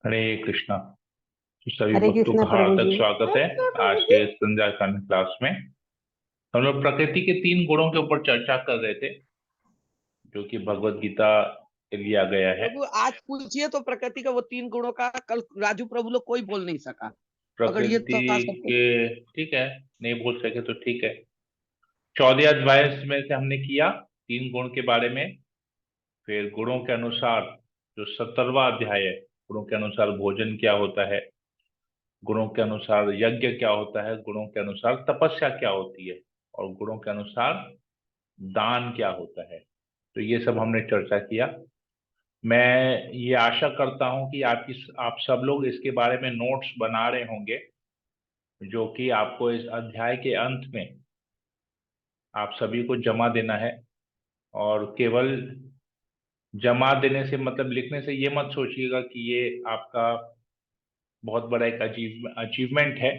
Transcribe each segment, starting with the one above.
हरे कृष्णा। तो सभी हरे भक्तों कृष्णा का प्रभु हार्दिक जी। स्वागत है। कृष्णा आज प्रभु जी। के संध्या कालीन क्लास में हम लोग प्रकृति के 3 गुणों के ऊपर चर्चा कर रहे थे, जो कि भगवत गीता से लिया गया है। प्रभु आज पूछिए तो प्रकृति का वो 3 गुणों का कल राजू प्रभु लोग कोई बोल नहीं सका। पकड़िए प्रकृति तो सबको। के, ठीक है, नहीं बोल सके तो ठीक है। 14 अध्याय में से हमने किया 3 गुण के बारे में। फिर गुणों के अनुसार जो 17वां अध्याय है, गुणों के अनुसार भोजन क्या होता है, गुणों के अनुसार यज्ञ क्या होता है, गुणों के अनुसार तपस्या क्या होती है, और गुणों के अनुसार दान क्या होता है। तो ये सब हमने चर्चा किया। मैं ये आशा करता हूं कि आप सब लोग इसके बारे में नोट्स बना रहे होंगे, जो कि आपको इस अध्याय के अंत में आप सभी को जमा देना है। और केवल जमा देने से मतलब लिखने से ये मत सोचिएगा कि ये आपका बहुत बड़ा एक अचीवमेंट है।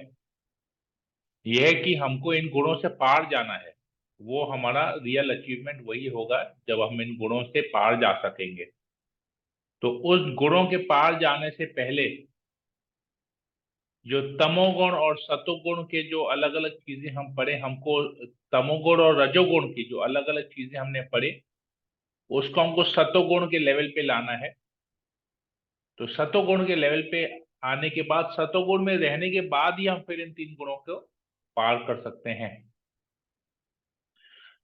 यह है कि हमको इन गुणों से पार जाना है। वो हमारा रियल अचीवमेंट वही होगा जब हम इन गुणों से पार जा सकेंगे। तो उस गुणों के पार जाने से पहले जो तमोगुण और सतोगुण के जो अलग अलग चीजें हम पढ़े, हमको तमोगुण और रजोगुण की जो अलग अलग चीजें हमने पढ़े, उसको हमको सतोगुण के लेवल पे लाना है। तो सतोगुण के लेवल पे आने के बाद, सतोगुण में रहने के बाद ही हम फिर इन 3 गुणों को पार कर सकते हैं।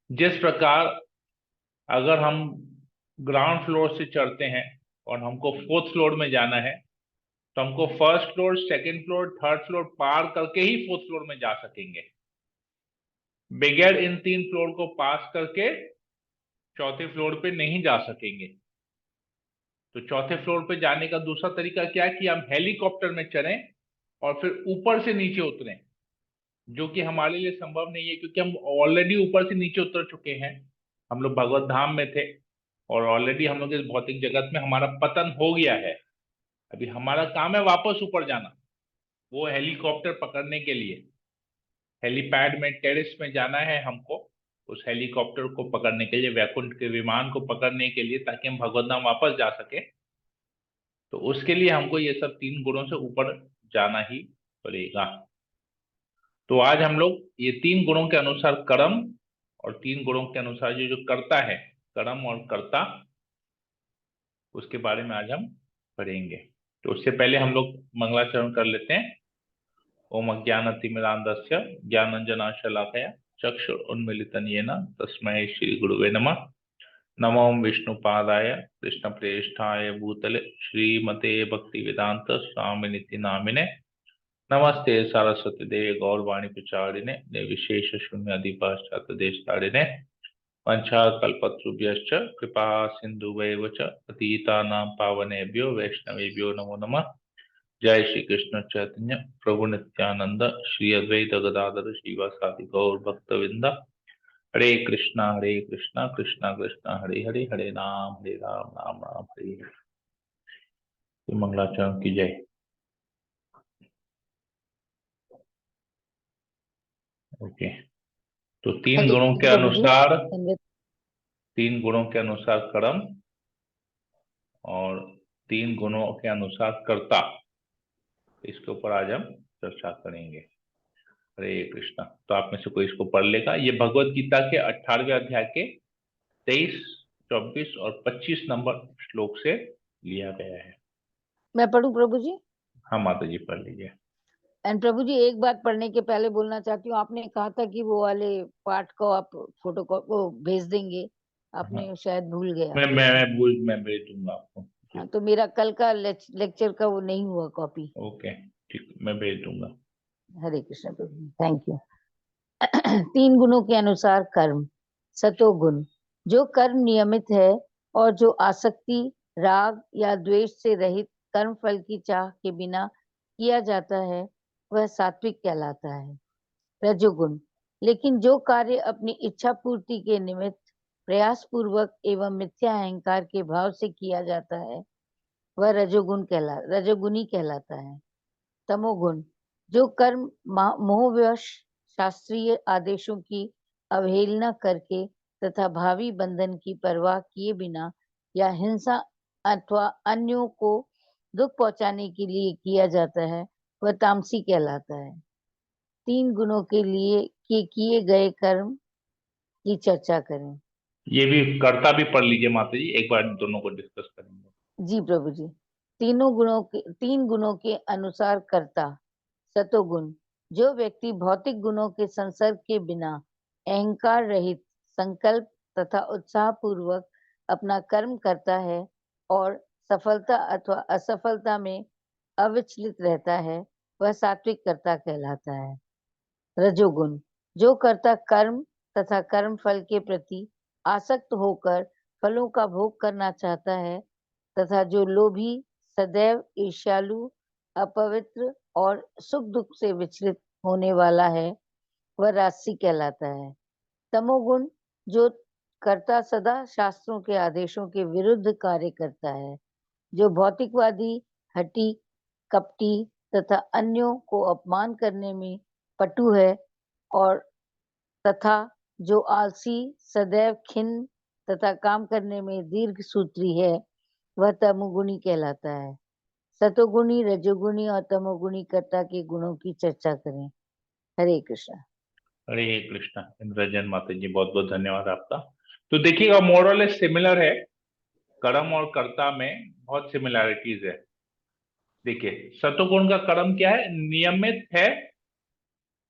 जिस प्रकार अगर हम ग्राउंड फ्लोर से चढ़ते हैं और हमको 4th फ्लोर में जाना है, तो हमको 1st floor, 2nd floor, 3rd floor पार करके ही 4th फ्लोर में जा सकेंगे। बगैर इन 3 फ्लोर को पास करके 4थे फ्लोर पे नहीं जा सकेंगे। तो 4थे फ्लोर पे जाने का दूसरा तरीका क्या है कि हम हेलीकॉप्टर में चढ़ें और फिर ऊपर से नीचे उतरें, जो कि हमारे लिए संभव नहीं है, क्योंकि हम ऑलरेडी ऊपर से नीचे उतर चुके हैं। हम लोग भगवत धाम में थे और ऑलरेडी हम लोग इस भौतिक जगत में हमारा पतन हो गया है। अभी हमारा काम है वापस ऊपर जाना, वो हेलीकॉप्टर पकड़ने के लिए। हेलीपैड में, टेरिस में जाना है हमको, उस हेलीकॉप्टर को पकड़ने के लिए, वैकुंठ के विमान को पकड़ने के लिए, ताकि हम भगवत धाम वापस जा सके। तो उसके लिए हमको ये सब 3 गुणों से ऊपर जाना ही पड़ेगा। तो आज हम लोग ये 3 गुणों के अनुसार कर्म और 3 गुणों के अनुसार जो जो करता है, कर्म और कर्ता, उसके बारे में आज हम पढ़ेंगे। तो उससे पहले हम लोग मंगलाचरण कर लेते हैं। ओम अज्ञानतिमिरान्धस्य ज्ञानांजनाशलाकया चक्षुरुन्मीलितं येन तस्मै श्री गुरुवे नमः। नमो विष्णुपादाय कृष्णप्रेष्ठाय भूतले श्रीमते भक्तिवेदांत स्वामिनिति नामिने। नमस्ते सरस्वती देव गौरवाणी प्रचारिणे निर्विशेष शून्यादिपाश्चात देशतारिणे। वंशाकल्पतरुभ्यश्च कृपा सिन्धुवैव च पतितानां पावनेभ्यो वैष्णवेभ्यो नमो नमः। जय श्री कृष्ण चैतन्य प्रभु नित्यानंद श्री अद्वैत गदाधर श्रीवासादि गौर भक्तविंद। हरे कृष्णा कृष्णा कृष्णा हरे हरे, हरे राम राम राम हरे हरे। तो मंगलाचरण की जय। ओके। तो तीन हरे गुणों के कृष्ण प्रभु जी। अनुसार, धन्यवाद। 3 गुणों के अनुसार कर्म और 3 गुणों के अनुसार कर्ता, इसके ऊपर आज हम चर्चा करेंगे। हरे कृष्णा। तो आप में से कोई इसको पढ़ लेगा। ये भगवत गीता के 18वें अध्याय के 23, 24 और 25 नंबर श्लोक से लिया गया है। मैं पढ़ूं प्रभु जी? हाँ माता जी, पढ़ लीजिए। एंड प्रभु जी, एक बात पढ़ने के पहले बोलना चाहती हूँ। आपने कहा था कि वो वाले पाठ को आप फोटो को वो भेज देंगे, हाँ, आपने शायद भूल गए मैं आप। मैं मैं भूल मैं भेज दूंगा आपको जी। हाँ, तो मेरा कल का लेक्चर का वो नहीं हुआ कॉपी। ओके, ठीक, मैं भेज दूंगा। हरे कृष्ण प्रभु जी, थैंक यू। 3 गुणों के अनुसार कर्म। सतोगुण, जो कर्म नियमित है और जो आसक्ति, राग या द्वेष से रहित कर्म फल की चाह के बिना किया जाता है, वह सात्विक कहलाता है। रजोगुण, लेकिन जो कार्य अपनी इच्छा पूर्ति के निमित्त प्रयास पूर्वक एवं मिथ्या अहंकार के भाव से किया जाता है, वह रजोगुणी कहलाता है। तमोगुण, जो कर्म मोहवश शास्त्रीय आदेशों की अवहेलना करके तथा भावी बंधन की परवाह किए बिना या हिंसा अथवा अन्यों को दुख पहुंचाने के लिए किया जाता है वह तामसी कहलाता है। 3 गुणों के लिए किए गए कर्म की चर्चा करें। ये भी कर्ता भी पढ़ लीजिए माता जी, एक बार दोनों को डिस्कस करेंगे। जी प्रभु जी। 3 गुणों के अनुसार कर्ता सतोगुण, जो व्यक्ति भौतिक गुणों के संसर्ग के बिना अहंकार रहित संकल्प तथा उत्साह पूर्वक अपना कर्म करता है और सफलता अथवा असफलता में अविचलित रहता है, वह सात्विक कर्ता कहलाता है। रजोगुण, जो कर्ता कर्म तथा कर्म फल के प्रति आसक्त होकर फलों का भोग करना चाहता है तथा जो लोभी, सदैव ईर्ष्यालु, अपवित्र और सुख दुख से विचलित होने वाला है, वह राजसी कहलाता है। तमोगुण, जो कर्ता सदा शास्त्रों के आदेशों के विरुद्ध कार्य करता है, जो भौतिकवादी, हठी, कपटी तथा अन्यों को अपमान करने में पटु है और तथा जो आलसी, सदैव खिन्न तथा काम करने में दीर्घ सूत्री है, वह तमोगुणी कहलाता है। सतोगुणी, रजोगुणी और तमोगुणी कर्ता के गुणों की चर्चा करें। हरे कृष्ण। हरे कृष्णा। इंद्रजन माता जी, बहुत बहुत धन्यवाद आपका। तो देखिएगा, मोरल सिमिलर है, कर्म और कर्ता में बहुत सिमिलैरिटीज है। देखिए, सतोगुण का कर्म क्या है? नियमित है।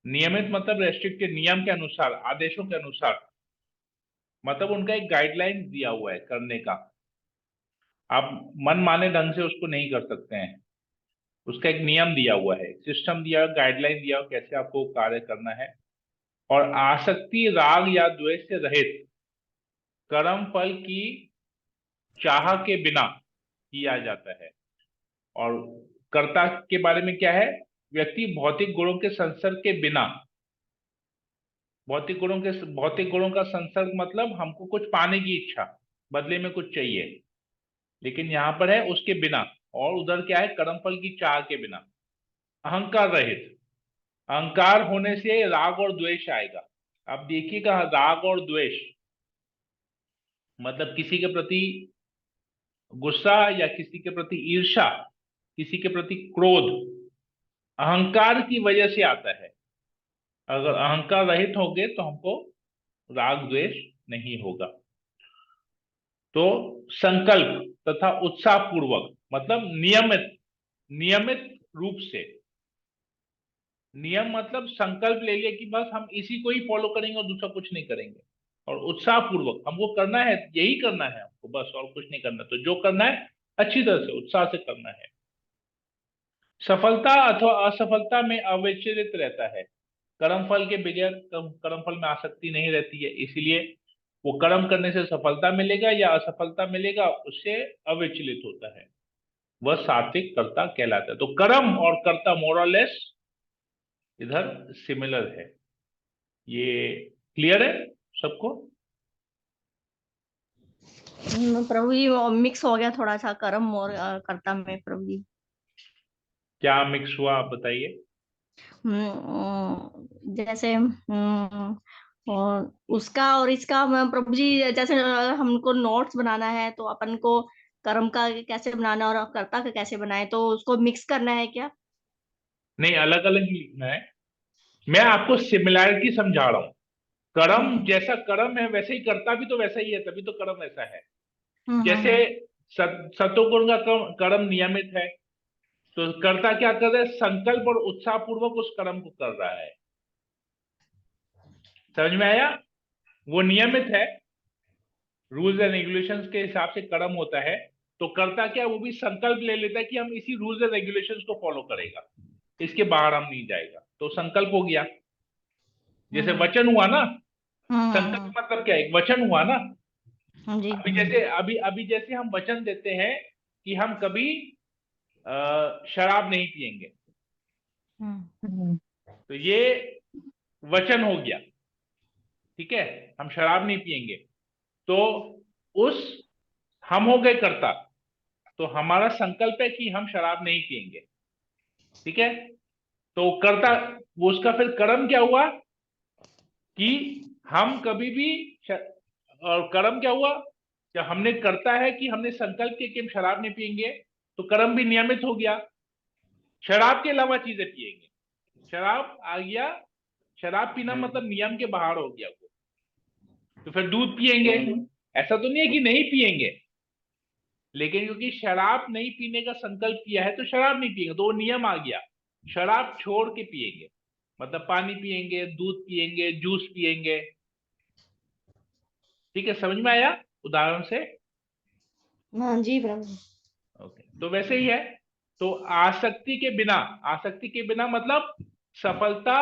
नियमित मतलब रेस्ट्रिक्टेड, नियम के अनुसार, आदेशों के अनुसार, मतलब उनका एक गाइडलाइन दिया हुआ है करने का। आप मन माने ढंग से उसको नहीं कर सकते हैं। उसका एक नियम दिया हुआ है, सिस्टम दिया हुआ, गाइडलाइन दिया हुआ, कैसे आपको कार्य करना है। और आसक्ति, राग या द्वेष से रहित, कर्म फल की चाह के बिना किया जाता है। और कर्ता के बारे में क्या है? व्यक्ति भौतिक गुणों के संसर्ग के बिना, भौतिक गुणों का संसर्ग मतलब हमको कुछ पाने की इच्छा, बदले में कुछ चाहिए, लेकिन यहां पर है उसके बिना। और उधर क्या है? कर्मफल की चाह के बिना, अहंकार रहित। अहंकार होने से राग और द्वेष आएगा। आप देखिएगा, राग और द्वेष मतलब किसी के प्रति गुस्सा या किसी के प्रति ईर्ष्या, किसी के प्रति क्रोध, अहंकार की वजह से आता है। अगर अहंकार रहित होंगे तो हमको राग द्वेष नहीं होगा। तो संकल्प तथा उत्साह पूर्वक मतलब नियमित, नियमित रूप से। नियम मतलब संकल्प ले लिया कि बस हम इसी को ही फॉलो करेंगे और दूसरा कुछ नहीं करेंगे। और उत्साह पूर्वक हमको करना है, यही करना है हमको, बस और कुछ नहीं करना। तो जो करना है अच्छी तरह से उत्साह से करना है। सफलता अथवा असफलता में अविचलित रहता है। कर्मफल के बगैर कर्मफल में आसक्ति नहीं रहती है, इसीलिए वो कर्म करने से सफलता मिलेगा या असफलता मिलेगा, उससे अविचलित होता है। वह सात्विक कर्ता कहलाता है। तो कर्म और कर्ता मोरलेस इधर सिमिलर है। ये क्लियर है सबको? प्रभु जी मिक्स हो गया थोड़ा सा कर्म और कर्ता में प्रभु जी। क्या मिक्स हुआ आप बताइए। जैसे और उसका और इसका प्रभु जी, जैसे हमको नोट्स बनाना है तो अपन को कर्म का कैसे बनाना और कर्ता का कैसे बनाए, तो उसको मिक्स करना है क्या? नहीं, अलग अलग ही लिखना है। मैं आपको सिमिलैरिटी समझा रहा हूं। कर्म जैसा कर्म है वैसे ही कर्ता भी तो वैसा ही है, तभी तो कर्म ऐसा है। जैसे सतोगुण का कर्म नियमित है, तो कर्ता क्या कर रहा है? संकल्प और उत्साह पूर्वक उस कर्म को कर रहा है। समझ में आया? वो नियमित है, रूल्स एंड रेगुलेशंस के हिसाब से कर्म होता है। तो कर्ता क्या, वो भी संकल्प ले लेता है कि हम इसी रूल्स एंड रेगुलेशंस को फॉलो करेगा, इसके बाहर हम नहीं जाएगा। तो संकल्प हो गया। जैसे वचन हुआ ना, संकल्प मतलब क्या है? एक वचन हुआ ना। जी अभी जैसे हम वचन देते हैं कि हम कभी शराब नहीं पिएंगे, तो ये वचन हो गया। ठीक है, हम शराब नहीं पिएंगे। तो उस हम हो गए कर्ता। तो हमारा संकल्प है कि हम शराब नहीं पिएंगे। ठीक है, तो कर्ता, वो उसका फिर कर्म क्या हुआ कि हम कभी भी और कर्म क्या हुआ? जब हमने करता है कि हमने संकल्प किया कि हम शराब नहीं पिएंगे, तो कर्म भी नियमित हो गया। शराब के अलावा चीजें पिएंगे, शराब आ गया, शराब पीना मतलब नियम के बाहर हो गया वो। तो फिर दूध पिएंगे, ऐसा तो नहीं है कि नहीं पिएंगे, लेकिन क्योंकि शराब नहीं पीने का संकल्प किया है तो शराब नहीं पिएंगे, तो वो नियम आ गया। शराब छोड़ के पिएंगे, मतलब पानी पिएंगे, दूध पिएंगे, जूस पिएंगे। ठीक है, समझ में आया उदाहरण से? हाँ जी प्रभु जी। ओके, तो वैसे ही है। तो आसक्ति के बिना, आसक्ति के बिना मतलब सफलता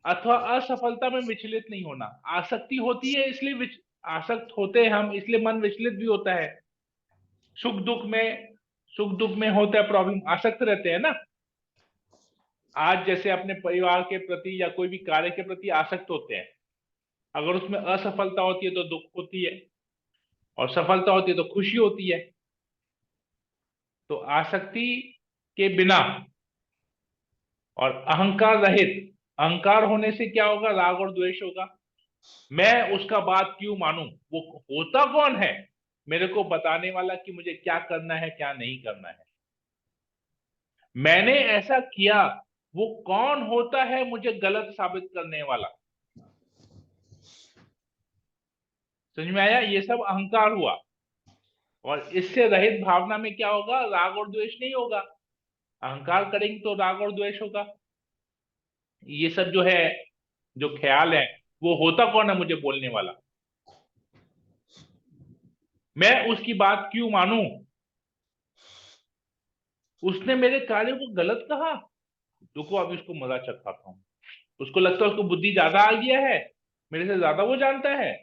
अथवा असफलता में विचलित नहीं होना। आसक्ति होती है इसलिए आसक्त होते हैं हम, इसलिए मन विचलित भी होता है। सुख दुख में, सुख दुख में होता है प्रॉब्लम, आसक्त रहते हैं ना। आज जैसे अपने परिवार के प्रति या कोई भी कार्य के प्रति आसक्त होते हैं, अगर उसमें असफलता होती है तो दुख होती है, और सफलता होती है तो खुशी होती है। तो आसक्ति के बिना और अहंकार रहित, अहंकार होने से क्या होगा? राग और द्वेष होगा। मैं उसका बात क्यों मानूं, वो होता कौन है मेरे को बताने वाला कि मुझे क्या करना है क्या नहीं करना है। मैंने ऐसा किया, वो कौन होता है मुझे गलत साबित करने वाला। समझ में आया? ये सब अहंकार हुआ। और इससे रहित भावना में क्या होगा? राग और द्वेष नहीं होगा। अहंकार करेंगे तो राग और द्वेष होगा। ये सब जो है, जो ख्याल है, वो होता कौन है मुझे बोलने वाला, मैं उसकी बात क्यों मानूं, उसने मेरे कार्य को गलत कहा। रुको अभी उसको मजा चखाता हूं। उसको लगता है उसको बुद्धि ज्यादा आ गया है, मेरे से ज्यादा वो जानता है।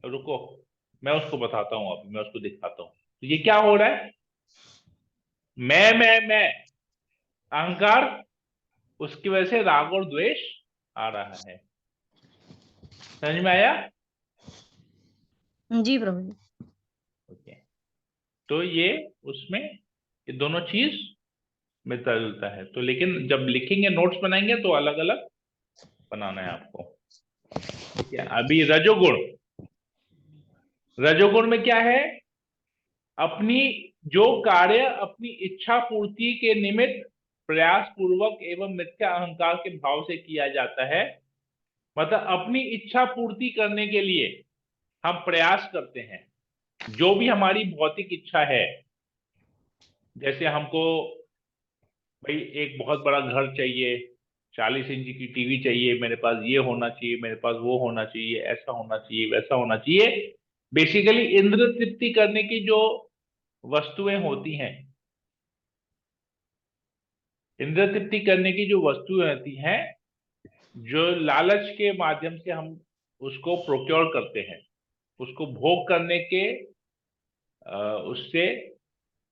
रुको, मैं उसको बताता हूं, अभी मैं उसको दिखाता हूं। तो ये क्या हो रहा है? मैं अहंकार, उसकी वजह से राग और द्वेष आ रहा है। समझ में आया? जी प्रभु जी। ओके, तो ये उसमें ये दोनों चीज मिलता जुलता है। तो लेकिन जब लिखेंगे, नोट्स बनाएंगे तो अलग अलग बनाना है आपको। ठीक है, अभी रजोगुण, रजोगुण में क्या है? अपनी जो कार्य अपनी इच्छा पूर्ति के निमित्त प्रयास पूर्वक एवं मिथ्या अहंकार के भाव से किया जाता है। मतलब अपनी इच्छा पूर्ति करने के लिए हम प्रयास करते हैं, जो भी हमारी भौतिक इच्छा है। जैसे हमको भाई एक बहुत बड़ा घर चाहिए, 40 इंच की टीवी चाहिए, मेरे पास ये होना चाहिए, मेरे पास वो होना चाहिए, ऐसा होना चाहिए, वैसा होना चाहिए। बेसिकली इंद्र तृप्ति करने की जो वस्तुएं होती हैं, इंद्र तृप्ति करने की जो वस्तुएं होती हैं, जो लालच के माध्यम से हम उसको प्रोक्योर करते हैं, उसको भोग करने के उससे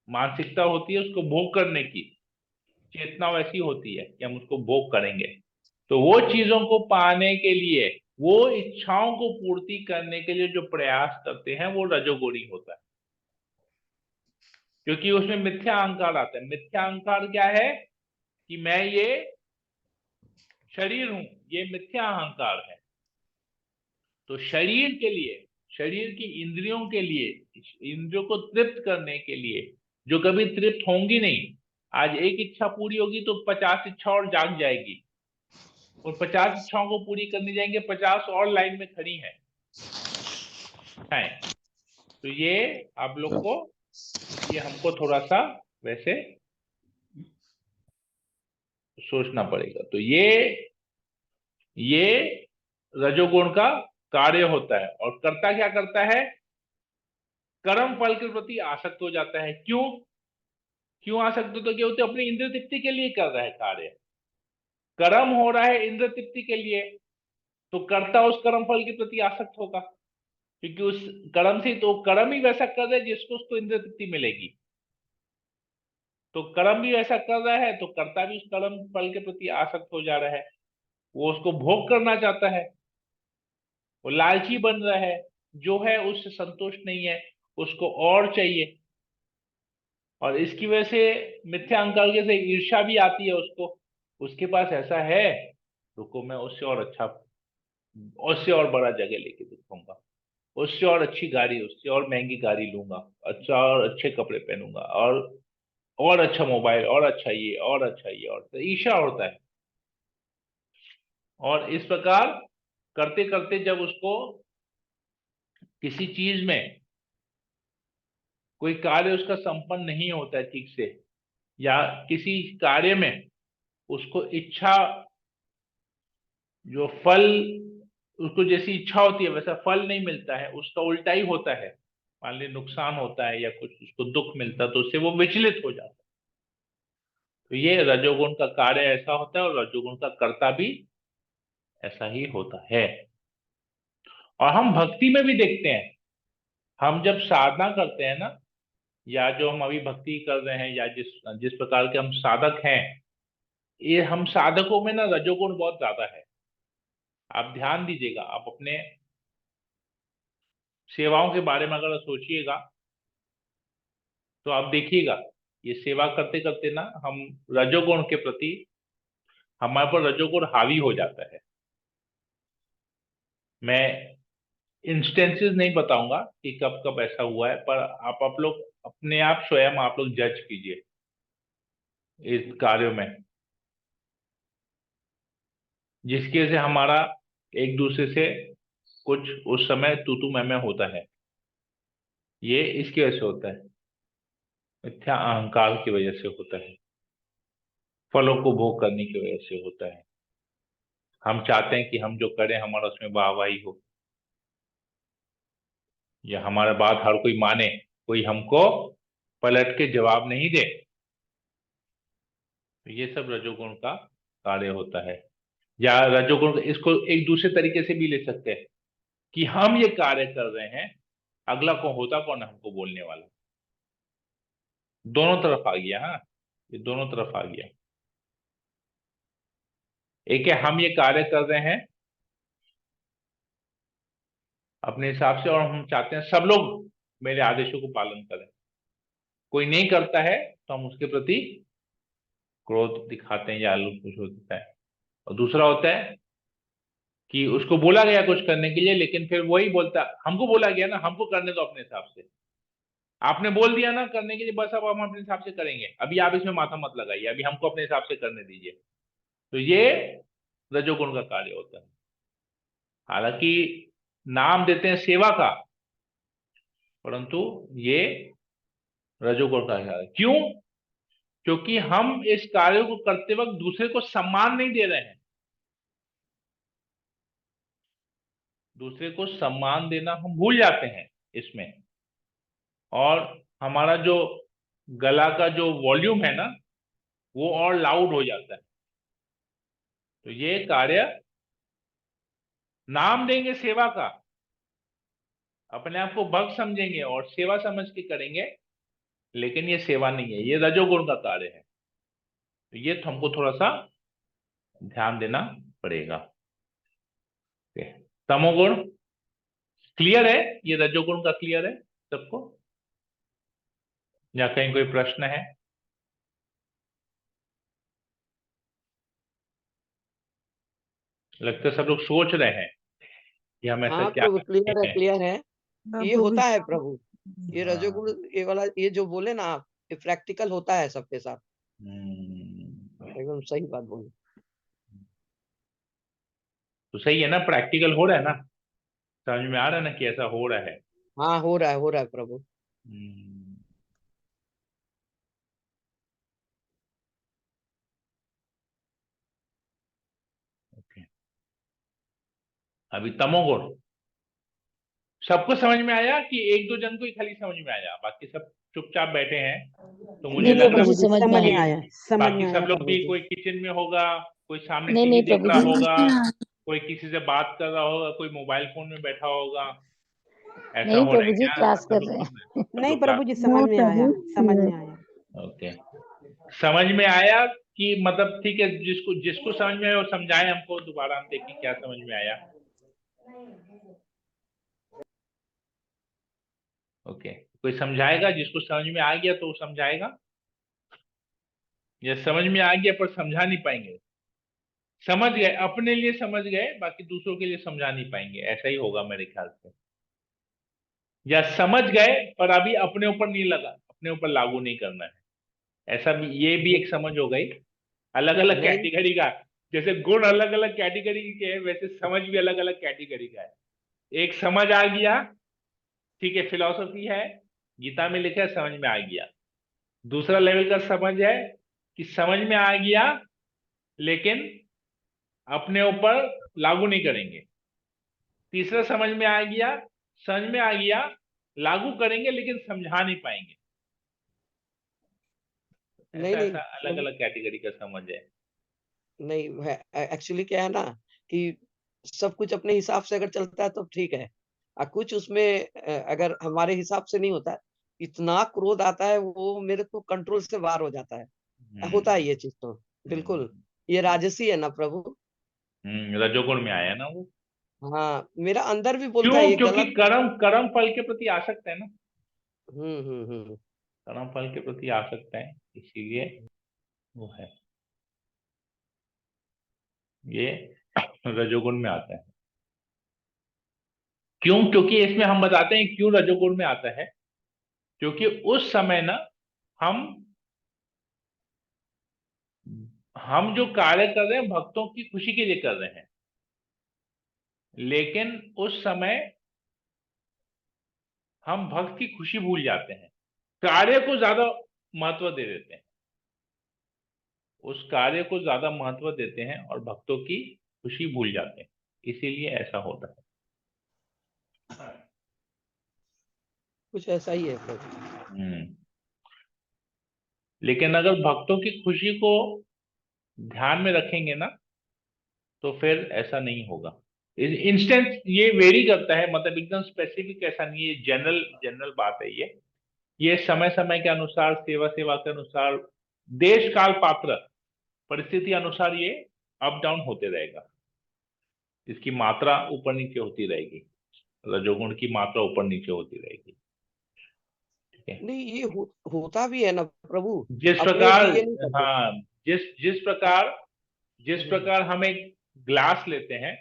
मानसिकता होती है, उसको भोग करने की चेतना वैसी होती है कि हम उसको भोग करेंगे। तो वो चीजों को पाने के लिए, वो इच्छाओं को पूर्ति करने के लिए जो प्रयास करते हैं, वो रजोगुणी होता है। क्योंकि उसमें मिथ्या अहंकार आता है। मिथ्या अहंकार क्या है? कि मैं ये शरीर हूं, ये मिथ्या अहंकार है। तो शरीर के लिए, शरीर की इंद्रियों के लिए, इंद्रियों को तृप्त करने के लिए, जो कभी तृप्त होंगी नहीं। आज एक इच्छा पूरी होगी तो 50 इच्छा और जाग जाएगी, और 50 इच्छाओं को पूरी करने जाएंगे, 50 और लाइन में खड़ी हैं। तो ये आप लोग को, ये हमको थोड़ा सा वैसे सोचना पड़ेगा। तो ये रजोगुण का कार्य होता है। और कर्ता क्या करता है? कर्म फल के प्रति आसक्त हो जाता है। क्यों? क्यों आसक्त होता है? क्या होते? अपनी इंद्र तृप्ति के लिए कर रहा है कार्य, कर्म हो रहा है इंद्र तृप्ति के लिए, तो कर्ता उस कर्म फल के प्रति आसक्त होगा, क्योंकि उस कर्म से तो कर्म ही वैसा कर रहा है जिसको उसको इंद्र तृप्ति मिलेगी। तो कर्म भी ऐसा कर रहा है तो कर्ता भी उस कर्म फल के प्रति आसक्त हो जा रहा है, वो उसको भोग करना चाहता है, वो लालची बन रहा है, जो है उससे संतुष्ट नहीं है, उसको और चाहिए। और इसकी वजह से मिथ्या अहंकार के से ईर्ष्या भी आती है उसको, उसके पास ऐसा है, रुको मैं उससे और अच्छा, उससे और बड़ा जगह लेके दिखाऊंगा, उससे और अच्छी गाड़ी, उससे और महंगी गाड़ी लूंगा, अच्छा और अच्छे कपड़े पहनूंगा, और और अच्छा मोबाइल, और अच्छा ये, और अच्छा ये, और तो ईर्ष्या होता है। और इस प्रकार करते करते जब उसको किसी चीज में कोई कार्य उसका संपन्न नहीं होता है ठीक से, या किसी कार्य में उसको इच्छा, जो फल उसको जैसी इच्छा होती है वैसा फल नहीं मिलता है, उसका उल्टा ही होता है, मान ली नुकसान होता है या कुछ उसको दुख मिलता है, तो उससे वो विचलित हो जाता है। तो ये रजोगुण का कार्य ऐसा होता है, और रजोगुण का कर्ता भी ऐसा ही होता है। और हम भक्ति में भी देखते हैं, हम जब साधना करते हैं ना, या जो हम अभी भक्ति कर रहे हैं, या जिस जिस प्रकार के हम साधक हैं, ये हम साधकों में ना रजोगुण बहुत ज्यादा है। आप ध्यान दीजिएगा, आप अपने सेवाओं के बारे में अगर सोचिएगा, तो आप देखिएगा ये सेवा करते करते ना हम रजोगुण के प्रति, हमारे पर रजोगुण हावी हो जाता है। मैं इंस्टेंसेस नहीं बताऊंगा कि कब कब ऐसा हुआ है, पर आप लोग अपने आप स्वयं आप लोग जज कीजिए इस कार्यों में, जिसकी वजह से हमारा एक दूसरे से कुछ उस समय तू मैं होता है। ये इसकी वजह से होता है, मिथ्या अहंकार की वजह से होता है, फलों को भोग करने की वजह से होता है। हम चाहते हैं कि हम जो करें हमारा उसमें वाहवाही हो, या हमारा बात हर कोई माने, कोई हमको पलट के जवाब नहीं दे। तो ये सब रजोगुण का कार्य होता है। या रजोगुण, इसको एक दूसरे तरीके से भी ले सकते हैं कि हम ये कार्य कर रहे हैं, अगला कौन होता, कौन है हमको बोलने वाला। दोनों तरफ आ गया। हाँ, ये दोनों तरफ आ गया। एक है हम ये कार्य कर रहे हैं अपने हिसाब से, और हम चाहते हैं सब लोग मेरे आदेशों को पालन करें। कोई नहीं करता है तो हम उसके प्रति क्रोध दिखाते हैं या कुछ होता है। और दूसरा होता है कि उसको बोला गया कुछ करने के लिए, लेकिन फिर वही बोलता, हमको बोला गया ना, हमको करने दो अपने हिसाब से, आपने बोल दिया ना करने के लिए, बस अब हम अपने हिसाब से करेंगे, अभी आप इसमें माथा मत लगाइए, अभी हमको अपने हिसाब से करने दीजिए। तो ये रजोगुण का कार्य होता है। हालांकि नाम देते हैं सेवा का, परंतु ये रजोगुण का कार्य है। क्यों? क्योंकि हम इस कार्य को करते वक्त दूसरे को सम्मान नहीं दे रहे हैं। दूसरे को सम्मान देना हम भूल जाते हैं इसमें, और हमारा जो गला का जो वॉल्यूम है ना, वो और लाउड हो जाता है। तो ये कार्य नाम देंगे सेवा का, अपने आप को भक्त समझेंगे और सेवा समझ के करेंगे, लेकिन ये सेवा नहीं है, ये रजोगुण का कार्य है। तो ये तो हमको थोड़ा सा ध्यान देना पड़ेगा। ओके। तमोगुण क्लियर है? ये रजोगुण का क्लियर है सबको, या कहीं कोई प्रश्न है? लगता है सब लोग सोच रहे हैं कि हम ऐसा हाँ क्या प्रभु, करते क्लियर है, हैं। क्लियर है। हाँ ये प्रभु होता है प्रभु, ये हाँ। रजोगुण, ये वाला, ये जो बोले ना आप, ये प्रैक्टिकल होता है सबके साथ। एकदम सही बात बोले। तो सही है ना, प्रैक्टिकल हो रहा है ना, समझ में आ रहा है ना कि ऐसा हो रहा है। हाँ, हो रहा है प्रभु। हम्म, ओके। अभी तमोगुण सबको समझ में आया कि एक दो जन को ही खाली समझ में आया, बाकी सब चुपचाप बैठे हैं? तो मुझे नहीं लग प्रभु रहा जी, है समझ में समझ में आया। आया, समझ बाकी में सब आया लोग प्रभु भी, जी। कोई किचन में होगा, कोई सामने नहीं टीवी नहीं देख प्रभु रहा जी, होगा, कोई किसी से बात कर रहा होगा, कोई मोबाइल फोन में बैठा होगा। ऐसा नहीं हो रहा है प्रभु जी, क्या? क्लास सब कर लोग रहे सुन रहे हैं? हैं। सब नहीं लोग क्लास? प्रभु जी, समझ में आया, समझ में आया। ओके। समझ में आया कि मतलब ठीक है, जिसको जिसको समझ में आया वो समझाए हमको, दोबारा हम देखें क्या समझ में आया। ओके। कोई समझाएगा? जिसको समझ में आ गया तो वो समझाएगा, या समझ में आ गया पर समझा नहीं पाएंगे? समझ गए, अपने लिए समझ गए, बाकी दूसरों के लिए समझा नहीं पाएंगे, ऐसा ही होगा मेरे ख्याल से। या समझ गए पर अभी अपने ऊपर नहीं लगा, अपने ऊपर लागू नहीं करना है। ऐसा भी, ये भी एक समझ हो गई अलग अलग नहीं कैटेगरी का। जैसे गुण अलग अलग कैटेगरी के हैं, वैसे समझ भी अलग अलग कैटेगरी का है। एक समझ आ गया, ठीक है, फिलॉसफी है, गीता में लिखा है, समझ में आ गया। दूसरा लेवल का समझ है कि समझ में आ गया लेकिन अपने ऊपर लागू नहीं करेंगे। तीसरा समझ में आ गया, समझ में आ गया, लागू करेंगे लेकिन समझा नहीं पाएंगे। नहीं ऐसा नहीं ऐसा अलग प्रभु, अलग कैटेगरी का समझ है। नहीं है। एक्चुअली क्या है ना कि सब कुछ अपने हिसाब से अगर चलता है तो ठीक है, कुछ उसमें अगर हमारे हिसाब से नहीं होता है, इतना क्रोध आता है वो मेरे को कंट्रोल से बाहर हो जाता है। होता है हम्म ये चीज तो, बिल्कुल। हम्म ये राजसी है ना प्रभु। रजोगुण में आया ना वो। हाँ, मेरा अंदर भी बोलता है क्यों? ये क्योंकि गलत। कर्म कर्म फल के प्रति आसक्त है ना। हम्म। कर्म फल के प्रति आसक्त है, इसीलिए वो है, ये रजोगुण में आता है। क्यों? क्योंकि इसमें हम बताते हैं क्यों रजोगुण में आता है। क्योंकि उस समय ना हम हम जो कार्य कर रहे हैं भक्तों की खुशी के लिए कर रहे हैं, लेकिन उस समय हम भक्त की खुशी भूल जाते हैं, कार्य को ज्यादा महत्व दे देते हैं, उस कार्य को ज्यादा महत्व देते हैं और भक्तों की खुशी भूल जाते हैं, इसीलिए ऐसा होता है। कुछ ऐसा ही है प्रभु। लेकिन अगर भक्तों की खुशी को ध्यान में रखेंगे ना तो फिर ऐसा नहीं होगा। इंस्टेंस ये वेरी करता है, मतलब एकदम स्पेसिफिक ऐसा नहीं है, जनरल जनरल बात है ये समय समय के अनुसार, सेवा सेवा के अनुसार, देश काल पात्र परिस्थिति अनुसार ये अप डाउन होते रहेगा। इसकी मात्रा ऊपर नीचे होती रहेगी, रजोगुण की मात्रा ऊपर नीचे होती रहेगी, ठीक है। नहीं ये होता भी है ना प्रभु। जिस अपने प्रकार, लिए नहीं करते। हाँ, जिस जिस प्रकार जिस हम्म, प्रकार हम एक ग्लास लेते हैं,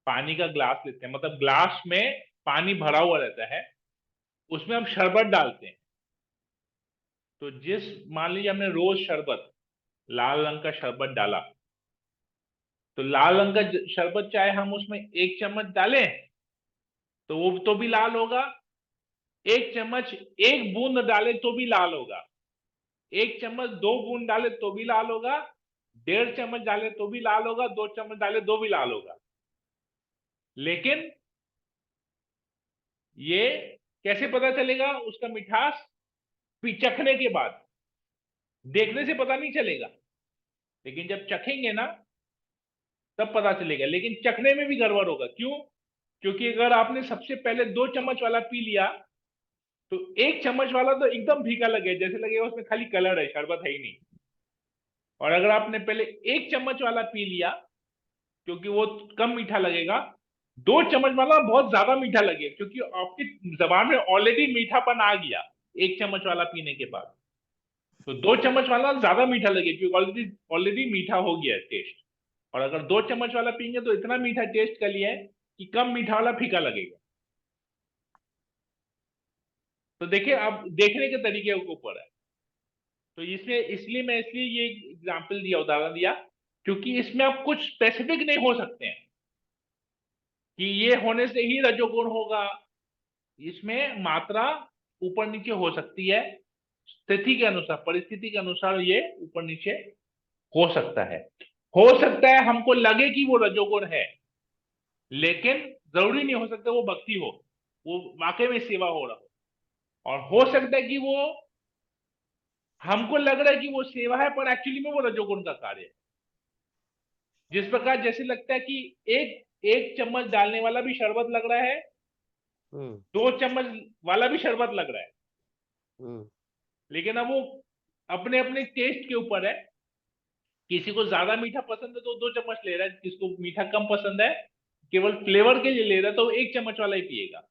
पानी का ग्लास लेते हैं, मतलब ग्लास में पानी भरा हुआ रहता है, उसमें हम शरबत डालते हैं। तो मान लीजिए हमने रोज शरबत, लाल रंग का शरबत डाला, तो लाल रंग का शरबत चाहे हम उसमें 1 चम्मच डालें तो वो तो भी लाल होगा, 1 चम्मच 1 बूंद डाले तो भी लाल होगा, 1 चम्मच 2 बूंद डाले तो भी लाल होगा, 1.5 चम्मच डाले तो भी लाल होगा, 2 चम्मच डाले तो भी लाल होगा। लेकिन ये कैसे पता चलेगा उसका मिठास? चखने के बाद, देखने से पता नहीं चलेगा, लेकिन जब चखेंगे ना तब पता चलेगा। लेकिन चखने में भी गड़बड़ होगा, क्यों? क्योंकि अगर आपने सबसे पहले 2 चम्मच वाला पी लिया तो 1 चम्मच वाला तो एकदम फीका लगे, जैसे लगेगा उसमें खाली कलर है, शरबत है ही नहीं। और अगर आपने पहले 1 चम्मच वाला पी लिया, क्योंकि वो कम मीठा लगेगा, 2 चम्मच वाला बहुत ज्यादा मीठा लगेगा, क्योंकि आपकी जबान में ऑलरेडी मीठापन आ गया 1 चम्मच वाला पीने के बाद। तो 2 चम्मच वाला ज्यादा मीठा लगेगा, क्योंकि ऑलरेडी ऑलरेडी मीठा हो गया है टेस्ट। और अगर 2 चम्मच वाला पियेंगे तो इतना मीठा टेस्ट कर लिया है कि कम मीठा वाला फीका लगेगा। तो देखिए, अब देखने के तरीके के ऊपर है। तो इसमें इसलिए ये एग्जाम्पल दिया, उदाहरण दिया, क्योंकि इसमें आप कुछ स्पेसिफिक नहीं हो सकते हैं कि ये होने से ही रजोगुण होगा। इसमें मात्रा ऊपर नीचे हो सकती है, स्थिति के अनुसार, परिस्थिति के अनुसार ये ऊपर नीचे हो सकता है। हो सकता है हमको लगे कि वो रजोगुण है, लेकिन जरूरी नहीं हो सकता वो भक्ति हो, वो वाकई में सेवा हो रहा हो। और हो सकता है कि वो हमको लग रहा है कि वो सेवा है, पर एक्चुअली में वो रजोगुण का कार्य है। जिस प्रकार जैसे लगता है कि एक एक चम्मच डालने वाला भी शरबत लग रहा है, हम्म, 2 चम्मच वाला भी शरबत लग रहा है, हम्म। लेकिन अब वो अपने अपने टेस्ट के ऊपर है। किसी को ज्यादा मीठा पसंद है तो 2 चम्मच ले रहा है, किसको मीठा कम पसंद है, केवल फ्लेवर के लिए ले रहा है, तो 1 चम्मच वाला ही पिएगा।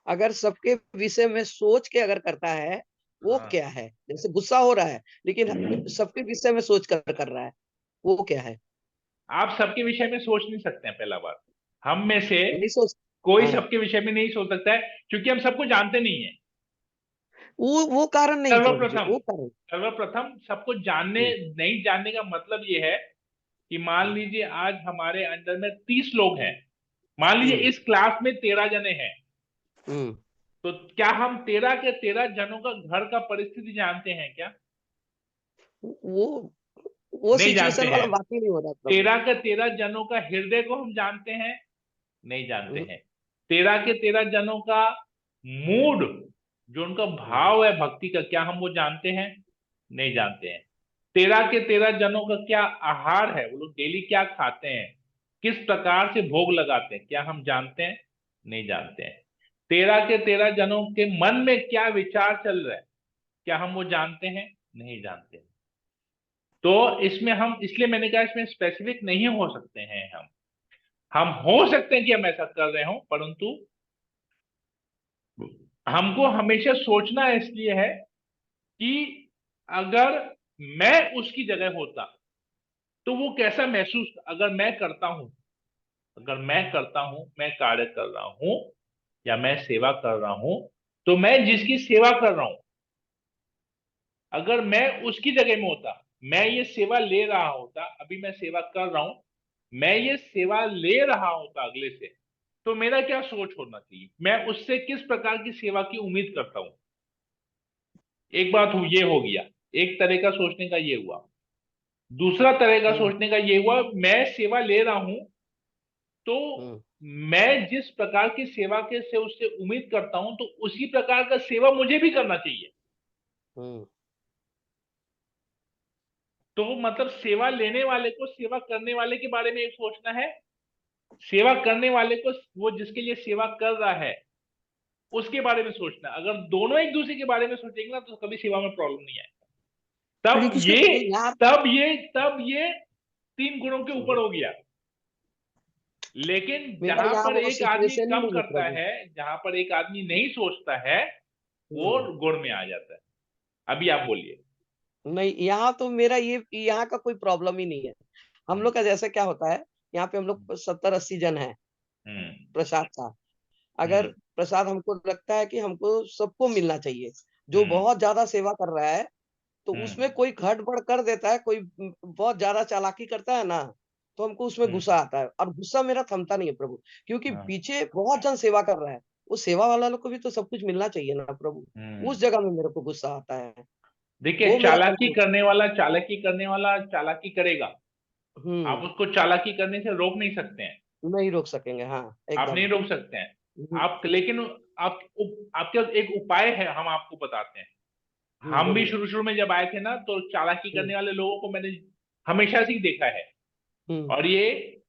अगर सबके विषय में सोच के अगर करता है, वो हाँ, क्या है? जैसे गुस्सा हो रहा है लेकिन सबके विषय में सोच कर रहा है, वो क्या है? आप सबके विषय में सोच नहीं सकते हैं, पहला बात। हम में से नहीं सोच। कोई हाँ, सबके विषय में नहीं सोच सकता है, क्योंकि हम सबको जानते नहीं है। वो कारण नहीं प्रभु जी, सर्वप्रथम वो कारण। सर्वप्रथम सबको जानने, हम्म, नहीं जानने का मतलब ये है कि मान लीजिए आज हमारे अंडर में 30 लोग हैं, मान लीजिए हम्म, इस क्लास में 13 जने हैं, हम्म, तो क्या हम 13 के 13 जनों का घर का परिस्थिति जानते हैं क्या? वो वो नहीं जानते सिचुएशन हैं। वाला बात ही नहीं हो रहा प्रभु। 13 के 13 जनों का हृदय को हम जानते हैं? नहीं जानते हम्म, हैं। 13 के 13 जनों का मूड, जो उनका हम्म, भाव है भक्ति का, क्या हम वो जानते हैं? नहीं जानते हैं। 13 के 13 जनों का क्या आहार है, वो लोग डेली क्या खाते हैं, किस प्रकार से भोग लगाते हैं, क्या हम जानते हैं? नहीं जानते हैं। 13 के 13 जनों के मन में क्या विचार चल रहा है, क्या हम वो जानते हैं? नहीं जानते हैं। तो इसमें हम, इसलिए मैंने कहा इसमें स्पेसिफिक नहीं हो सकते हैं हम हो सकते हैं कि हम ऐसा कर रहे हो, परंतु हमको हमेशा सोचना इसलिए है कि अगर मैं उसकी जगह होता तो वो कैसा महसूस, अगर मैं करता हूं, अगर मैं करता हूं, मैं कार्य कर रहा हूं या मैं सेवा कर रहा हूं, तो मैं जिसकी सेवा कर रहा हूं, अगर मैं उसकी जगह में होता, मैं ये सेवा ले रहा होता, अभी मैं सेवा कर रहा हूं, मैं ये सेवा ले रहा होता अगले से, तो मेरा क्या सोच होना चाहिए, मैं उससे किस प्रकार की सेवा की उम्मीद करता हूं। एक बात ये हो गया, एक तरह का सोचने का ये हुआ। दूसरा तरह का हम्म, सोचने का ये हुआ, मैं सेवा ले रहा हूं तो हम्म, मैं जिस प्रकार की सेवा के से उससे उम्मीद करता हूं, तो उसी प्रकार का सेवा मुझे भी करना चाहिए। हम्म, तो मतलब सेवा लेने वाले को सेवा करने वाले के बारे में एक सोचना है, सेवा करने वाले को, वो जिसके लिए सेवा कर रहा है उसके बारे में सोचना है। अगर दोनों एक दूसरे के बारे में सोचेंगे ना, तो कभी सेवा में प्रॉब्लम नहीं आएगा। हरे तब कृष्ण ये प्रभु यहाँ। तब ये 3 गुणों के ऊपर हम्म, हो गया। लेकिन मेरा जहां यहाँ पर वो एक आदमी सिचुएशन ही कम नहीं है करता प्रभु। है, जहां पर एक आदमी नहीं सोचता है, वो हम्म, गुण में आ जाता है। अभी आप बोलिए। नहीं, यहाँ तो मेरा ये यहाँ का कोई प्रॉब्लम ही नहीं है। हम हम्म लोग का जैसे क्या होता है, यहाँ पे हम लोग 70-80 जन हैं हम्म प्रसाद का। अगर हम्म प्रसाद हमको लगता है कि हमको सबको मिलना चाहिए, जो हम्म बहुत ज़्यादा सेवा कर रहा है, तो हम्म उसमें कोई गड़बड़ कर देता है, कोई बहुत ज़्यादा चालाकी करता है ना, तो हमको उसमें हम्म, गुस्सा आता है और गुस्सा मेरा थमता नहीं है प्रभु, क्योंकि हाँ, पीछे बहुत जन सेवा कर रहा है, उस सेवा वाला लोग को भी तो सब कुछ मिलना चाहिए ना प्रभु। हम्म। उस जगह में मेरे को गुस्सा आता है, देखिए, वो मेरा कंट्रोल। चालाकी करने वाला चालाकी करेगा। आप हुँ, उसको चालाकी करने से रोक नहीं सकते हैं, नहीं रोक सकेंगे, हाँ, आप नहीं एकदम। रोक सकते हैं। हुँ, आप लेकिन आपके एक उपाय है, हम आपको बताते हैं। हुँ, हम भी बोलिए। शुरू शुरू में जब आए थे ना, तो चालाकी हुँ, करने वाले लोगों को मैंने हमेशा से ही देखा है। हुँ, और ये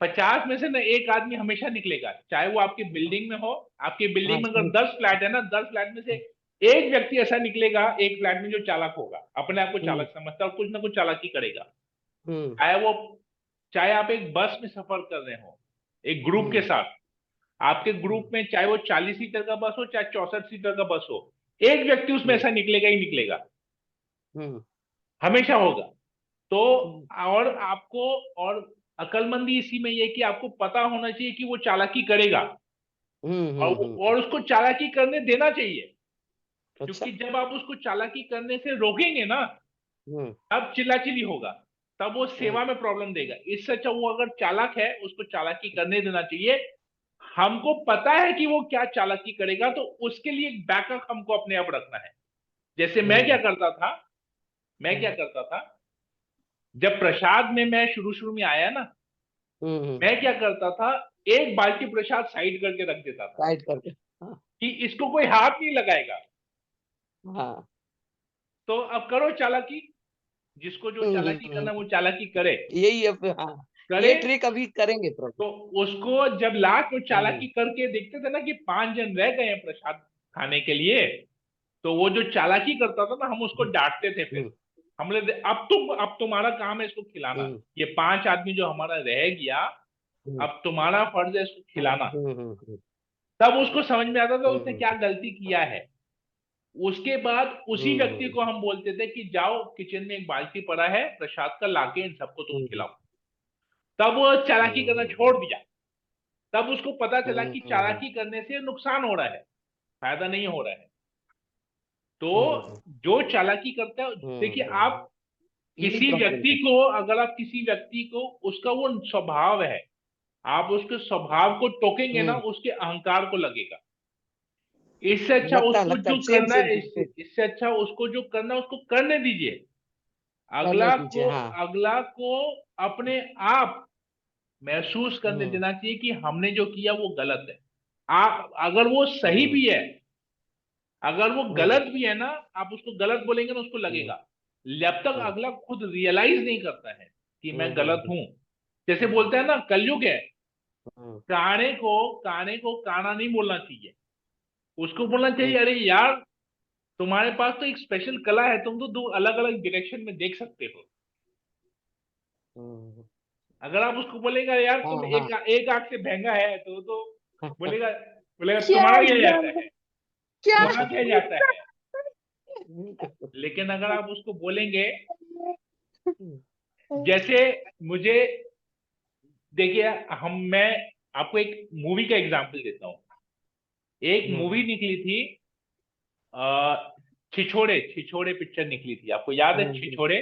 50 में से ना एक आदमी हमेशा निकलेगा, चाहे वो आपकी बिल्डिंग में हो। आपकी हाँ, बिल्डिंग में अगर सही। 10 फ्लैट है ना, 10 फ्लैट में से एक व्यक्ति ऐसा निकलेगा एक फ्लैट में जो चालाक होगा, अपने आप को हुँ, चालाक समझता है और कुछ ना कुछ चालाकी करेगा। हुँ, चाहे वो, चाहे आप एक बस में सफर कर रहे हो एक ग्रुप के हुँ, साथ, आपके ग्रुप हुँ, में चाहे वो 40 सीटर का बस हो चाहे 64 सीटर का बस हो, एक व्यक्ति उसमें हुँ, ऐसा निकलेगा ही निकलेगा, हुँ, हमेशा होगा। तो हुँ, और आपको, और अकलमंदी इसी में ये कि आपको पता होना चाहिए कि वो चालाकी करेगा, हुँ, और हुँ, हुँ, और उसको चालाकी करने देना चाहिए। अच्छा। क्योंकि जब आप उसको चालाकी करने से रोकेंगे ना, हुँ, तब चिल्लाचिल्ली होगा, तब वो हुँ, सेवा में प्रॉब्लम देगा। इससे अच्छा वो अगर चालाक है उसको चालाकी करने देना चाहिए। हमको पता है कि वो क्या चालाकी करेगा, तो उसके लिए एक बैकअप हमको अपने आप रखना है। जैसे मैं क्या हुँ, करता था, मैं क्या हुँ, करता था, जब प्रसाद में मैं शुरू शुरू में आया ना, हुँ, हुँ, मैं क्या करता था, एक बाल्टी प्रसाद साइड करके रख देता था टाइट करके। हाँ, कि इसको कोई हाथ नहीं लगाएगा। हाँ। तो अब करो चालाकी, जिसको जो हुँ, हुँ, चालाकी करना है वो हुँ। चालाकी करे। यही अब हाँ, करे ये ट्रिक अभी करेंगे प्रभु। तो उसको जब लास्ट में हुँ, चालाकी करके देखते थे ना कि 5 जन रह गए हैं प्रसाद खाने के लिए, तो वो जो चालाकी करता था ना, हम उसको हुँ, डांटते थे फिर। हुँ, हम लोग, अब तुम्हारा काम है इसको खिलाना, हुँ, ये 5 आदमी जो हमारा रह गया, हुँ, अब तुम्हारा फर्ज है इसको खिलाना। हुँ, हुँ, हुँ, तब उसको समझ में आता था हुँ, उसने हुँ, क्या गलती किया है। उसके बाद उसी हुँ, व्यक्ति को हम बोलते थे कि जाओ किचन में एक बाल्टी पड़ा है प्रसाद का, लाके इन सबको तुम हुँ, हुँ, खिलाओ। तब वो चालाकी हुँ, करना हुँ, छोड़ दिया। तब उसको पता चला हुँ, कि हुँ, हुँ, चालाकी करने से नुकसान हो रहा है, फायदा नहीं हो रहा है। तो जो चालाकी करता है, देखिए आप किसी व्यक्ति को, अगर आप किसी व्यक्ति को, उसका वो स्वभाव है, आप उसके स्वभाव को टोकेंगे ना, उसके अहंकार को लगेगा। इससे अच्छा उसको जो करना है, इससे अच्छा उसको जो करना है उसको करने दीजिए। अगला को अपने आप महसूस करने देना चाहिए कि हमने जो किया वो गलत है। आप अगर वो सही भी है, अगर वो गलत भी है ना, आप उसको गलत बोलेंगे ना, उसको लगेगा। जब तक अगला खुद रियलाइज नहीं करता है कि मैं गलत हूं, जैसे बोलते हैं ना, कलयुग है, काने को काना नहीं बोलना चाहिए, उसको बोलना चाहिए अरे यार तुम्हारे पास तो एक स्पेशल कला है, तुम तो दो अलग अलग डायरेक्शन में देख सकते हो। अगर आप उसको बोलेगा यार तुम एक आंख से भेंगा है, तो बोलेगा तुम्हारा क्या जाता है, तुम्हारा क्या जाता है। लेकिन अगर आप उसको बोलेंगे, जैसे मुझे, देखिए मैं आपको एक मूवी का एग्जांपल देता हूं। एक मूवी निकली थी, छिछोरे, छिछोरे पिक्चर निकली थी, आपको याद है छिछोरे?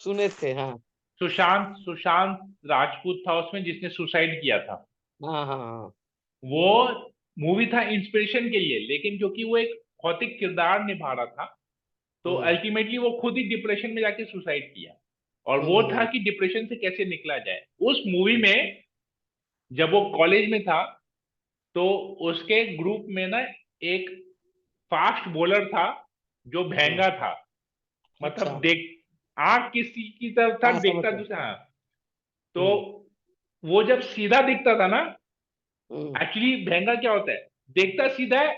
सुने थे, हाँ। सुशांत राजपूत था उसमें, जिसने सुसाइड किया था। हाँ। वो मूवी था इंस्पिरेशन के लिए, लेकिन क्योंकि वो एक भौतिक किरदार निभा रहा था, तो अल्टीमेटली वो खुद ही डिप्रेशन में जाके सुसाइड किया। और वो था कि डिप्रेशन से कैसे निकला जाए। उस मूवी में जब वो कॉलेज में था, तो उसके ग्रुप में ना एक फास्ट बॉलर था जो भेंगा था, मतलब देख आंख किसी की तरफ था, देखता दूसरा। तो वो जब सीधा दिखता था ना, एक्चुअली भेंगा क्या होता है, देखता सीधा है,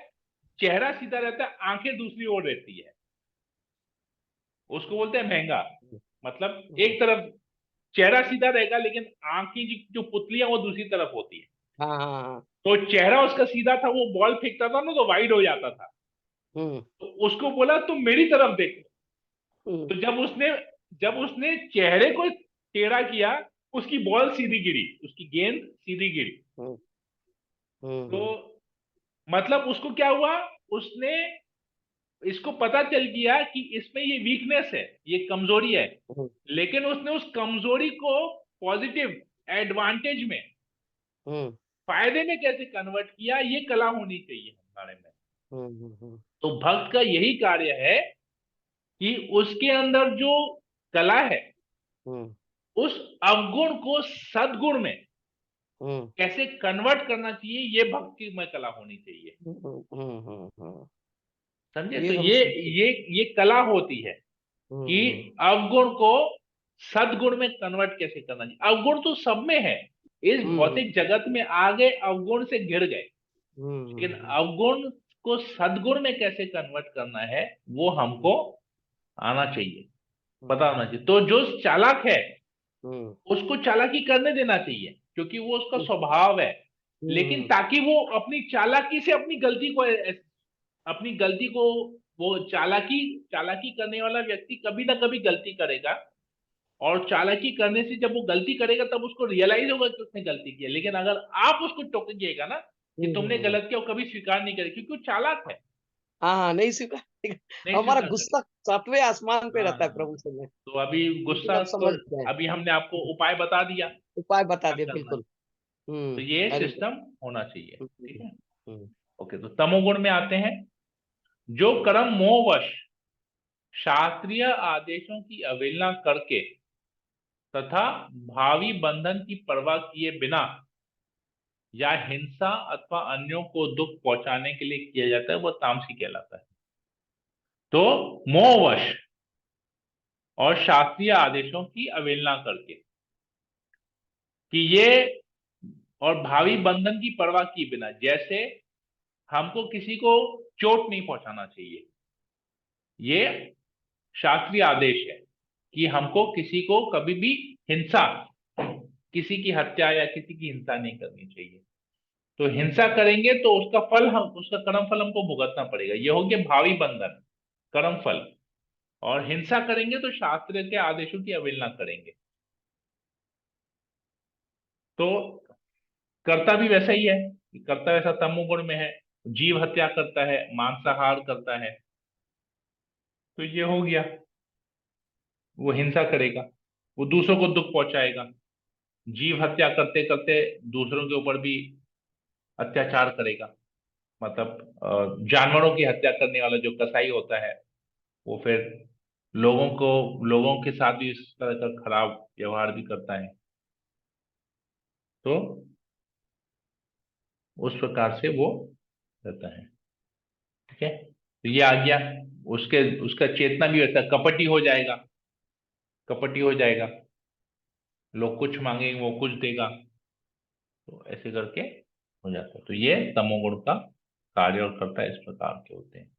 चेहरा सीधा रहता है, आंखें दूसरी ओर रहती है, उसको बोलते हैं भेंगा। मतलब एक तरफ चेहरा सीधा रहेगा, लेकिन आंखें जो पुतलियां वो दूसरी तरफ होती है। तो चेहरा उसका सीधा था, वो बॉल फेंकता था ना तो वाइड हो जाता था। तो उसको बोला तुम मेरी तरफ देखो। तो जब उसने चेहरे को टेढ़ा किया, उसकी बॉल सीधी गिरी, उसकी गेंद सीधी गिरी। तो मतलब उसको क्या हुआ, उसने, इसको पता चल गया कि इसमें ये वीकनेस है, ये कमजोरी है, लेकिन उसने उस कमजोरी को पॉजिटिव एडवांटेज में, फायदे में कैसे कन्वर्ट किया, ये कला होनी चाहिए हमारे में। तो भक्त का यही कार्य है कि उसके अंदर जो कला है, उस अवगुण को सद्गुण में कैसे कन्वर्ट करना चाहिए, ये भक्ति में कला होनी चाहिए। समझे? तो ये कला होती है कि अवगुण को सद्गुण में कन्वर्ट कैसे करना चाहिए। अवगुण तो सब में है, इस भौतिक जगत में आ गए, अवगुण से गिर गए, लेकिन अवगुण को सद्गुण में कैसे कन्वर्ट करना है वो हमको आना चाहिए, पता होना चाहिए। तो जो चालाक है उसको चालाकी करने देना चाहिए, क्योंकि वो उसका स्वभाव है। लेकिन ताकि वो अपनी चालाकी से अपनी गलती को, वो चालाकी करने वाला व्यक्ति कभी ना कभी गलती करेगा, और चालाकी करने से जब वो गलती करेगा तब उसको रियलाइज होगा कि उसने गलती की है। लेकिन अगर आप उसको टोकिएगा ना कि तुमने गलत किया, वो कभी स्वीकार नहीं करेगा, क्योंकि वो चालाक है। नहीं स्वीकार, नहीं हमारा स्वीकार गुस्सा 7वें आसमान पे रहता है प्रभु से में। तो अभी गुस्सा, तो अभी हमने आपको उपाय बता दिया, उपाय बता दिया, करना बिल्कुल। है। तो ये सिस्टम होना चाहिए, ठीक है। ओके, तो तमोगुण में आते हैं। जो कर्म मोहवश शास्त्रीय आदेशों की अवहेलना करके तथा भावी बंधन की परवाह किए बिना या हिंसा अथवा अन्यों को दुख पहुंचाने के लिए किया जाता है, वह तामसी कहलाता है। तो मोहवश और शास्त्रीय आदेशों की अवहेलना करके, कि ये, और भावी बंधन की परवाह किए बिना, जैसे हमको किसी को चोट नहीं पहुंचाना चाहिए, ये शास्त्रीय आदेश है कि हमको किसी को कभी भी हिंसा, किसी की हत्या या किसी की हिंसा नहीं करनी चाहिए। तो हिंसा करेंगे तो उसका कर्म फल हमको भुगतना पड़ेगा, ये हो गया भावी बंधन, कर्म फल। और हिंसा करेंगे तो शास्त्र के आदेशों की अवहेलना करेंगे। तो करता भी वैसा ही है, करता वैसा तमोगुण में है, जीव हत्या करता है, मांसाहार करता है, तो ये हो गया, वो हिंसा करेगा, वो दूसरों को दुख पहुंचाएगा, जीव हत्या करते करते दूसरों के ऊपर भी अत्याचार करेगा। मतलब जानवरों की हत्या करने वाला जो कसाई होता है, वो फिर लोगों के साथ भी इस तरह का खराब व्यवहार भी करता है। तो उस प्रकार से वो रहता है। ठीक है, तो ये आ गया। उसका चेतना भी वैसा कपटी हो जाएगा, कपटी हो जाएगा, लोग कुछ मांगेंगे वो कुछ देगा, तो ऐसे करके हो जाता है। तो ये तमोगुण का कार्य और कर्ता इस प्रकार के होते हैं।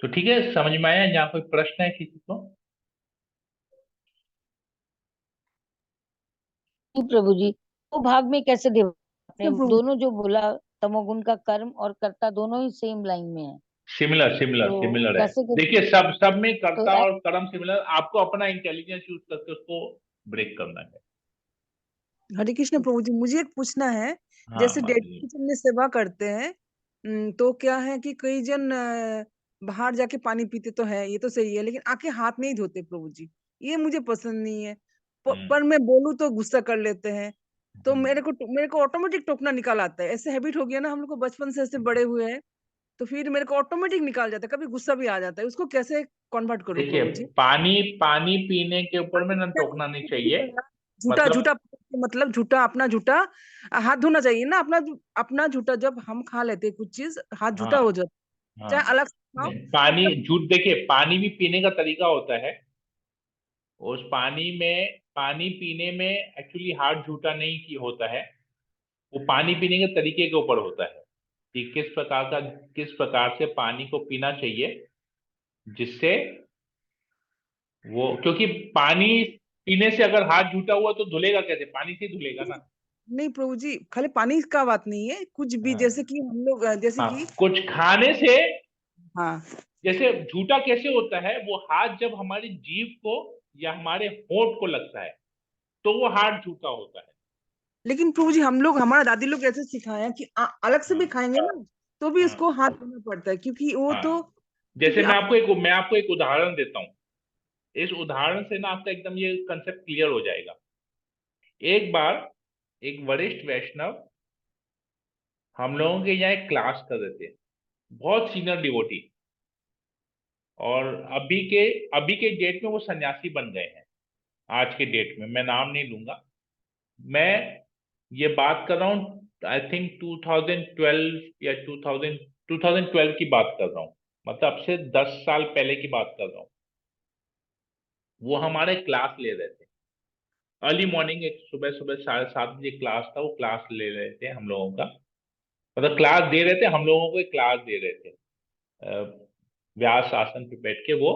तो ठीक है, समझ में आया? यहाँ कोई प्रश्न है किसी को? जी प्रभु जी, वो भाग में कैसे आपने कृष्ण प्रभु दोनों जो बोला, तमोगुण का कर्म और कर्ता दोनों ही सेम लाइन में है, सिमिलर सिमिलर तो सिमिलर है। कैसे देखिए, सब में तो कर्ता और कर्म सिमिलर, आपको अपना इंटेलिजेंस यूज करके उसको ब्रेक करना है। हरे कृष्ण प्रभु जी, मुझे एक पूछना है। हाँ जैसे माता डेडी जी। किचन में सेवा करते हैं, तो क्या है कि कई जन बाहर जाके पानी पीते तो है, ये तो सही है, लेकिन आके हाथ नहीं धोते प्रभु जी। ये मुझे पसंद नहीं है। हम्म, पर मैं बोलूं तो गुस्सा कर लेते हैं। तो हम्म। मेरे को ऑटोमेटिक टोकना निकाल आता है। ऐसे हैबिट हो गया ना, हम लोग को बचपन से ऐसे बड़े हुए हैं, तो फिर मेरे को ऑटोमेटिक निकाल जाता है। कभी गुस्सा भी आ जाता है। उसको कैसे कन्वर्ट करूं देखिए, प्रभु जी? पानी पानी पीने के ऊपर में ना टोकना नहीं चाहिए। झूठा मतलब झूठा, मतलब झूठा, अपना झूठा हाथ धोना चाहिए ना। अपना झूठा जब हम खा लेते हैं कुछ चीज, हाथ झूठा हो हाँ, जाता है, हाँ। चाहे अलग से खाओ। नहीं, पानी झूठ, देखिए पानी भी पीने का तरीका होता है। उस पानी पीने में एक्चुअली हाथ झूठा नहीं की होता है, वो पानी पीने के तरीके के ऊपर होता है कि किस प्रकार से पानी को पीना चाहिए, जिससे वो, क्योंकि पानी पीने से अगर हाथ झूठा हुआ तो धुलेगा कैसे? पानी से ही धुलेगा ना। नहीं प्रभु जी, खाली पानी का बात नहीं है, कुछ भी हाँ, जैसे कि हम लोग जैसे हाँ, कि कुछ खाने से, हाँ। जैसे झूठा कैसे होता है, वो हाथ जब हमारी जीभ को या हमारे होंठ को लगता है तो वो हाथ झूठा होता है। लेकिन प्रभु जी, हम लोग, हमारा दादी लोग ऐसे सिखाया कि अलग से भी हाँ, खाएंगे ना, तो भी हाँ, उसको हाथ धोना पड़ता है, क्योंकि वो हाँ। तो, जैसे क्योंकि आप मैं आपको एक उदाहरण देता हूँ। इस उदाहरण से ना आपका एकदम ये कंसेप्ट क्लियर हो जाएगा। एक बार एक वरिष्ठ वैष्णव हम लोगों के यहाँ एक क्लास कर रहे थे, बहुत सीनियर डिवोटी, और अभी के डेट में वो सन्यासी बन गए हैं। आज के डेट में मैं नाम नहीं लूंगा। मैं ये बात कर रहा हूँ, आई थिंक 2012 या 2012 की बात कर रहा हूँ, मतलब अब से 10 साल पहले की बात कर रहा हूँ। वो हमारे क्लास ले रहे थे, अर्ली मॉर्निंग, एक सुबह सुबह 7:30 बजे क्लास था, वो क्लास ले रहे थे हम लोगों का, मतलब क्लास दे रहे थे, हम लोगों को एक क्लास दे रहे थे। व्यास आसन पे बैठ के वो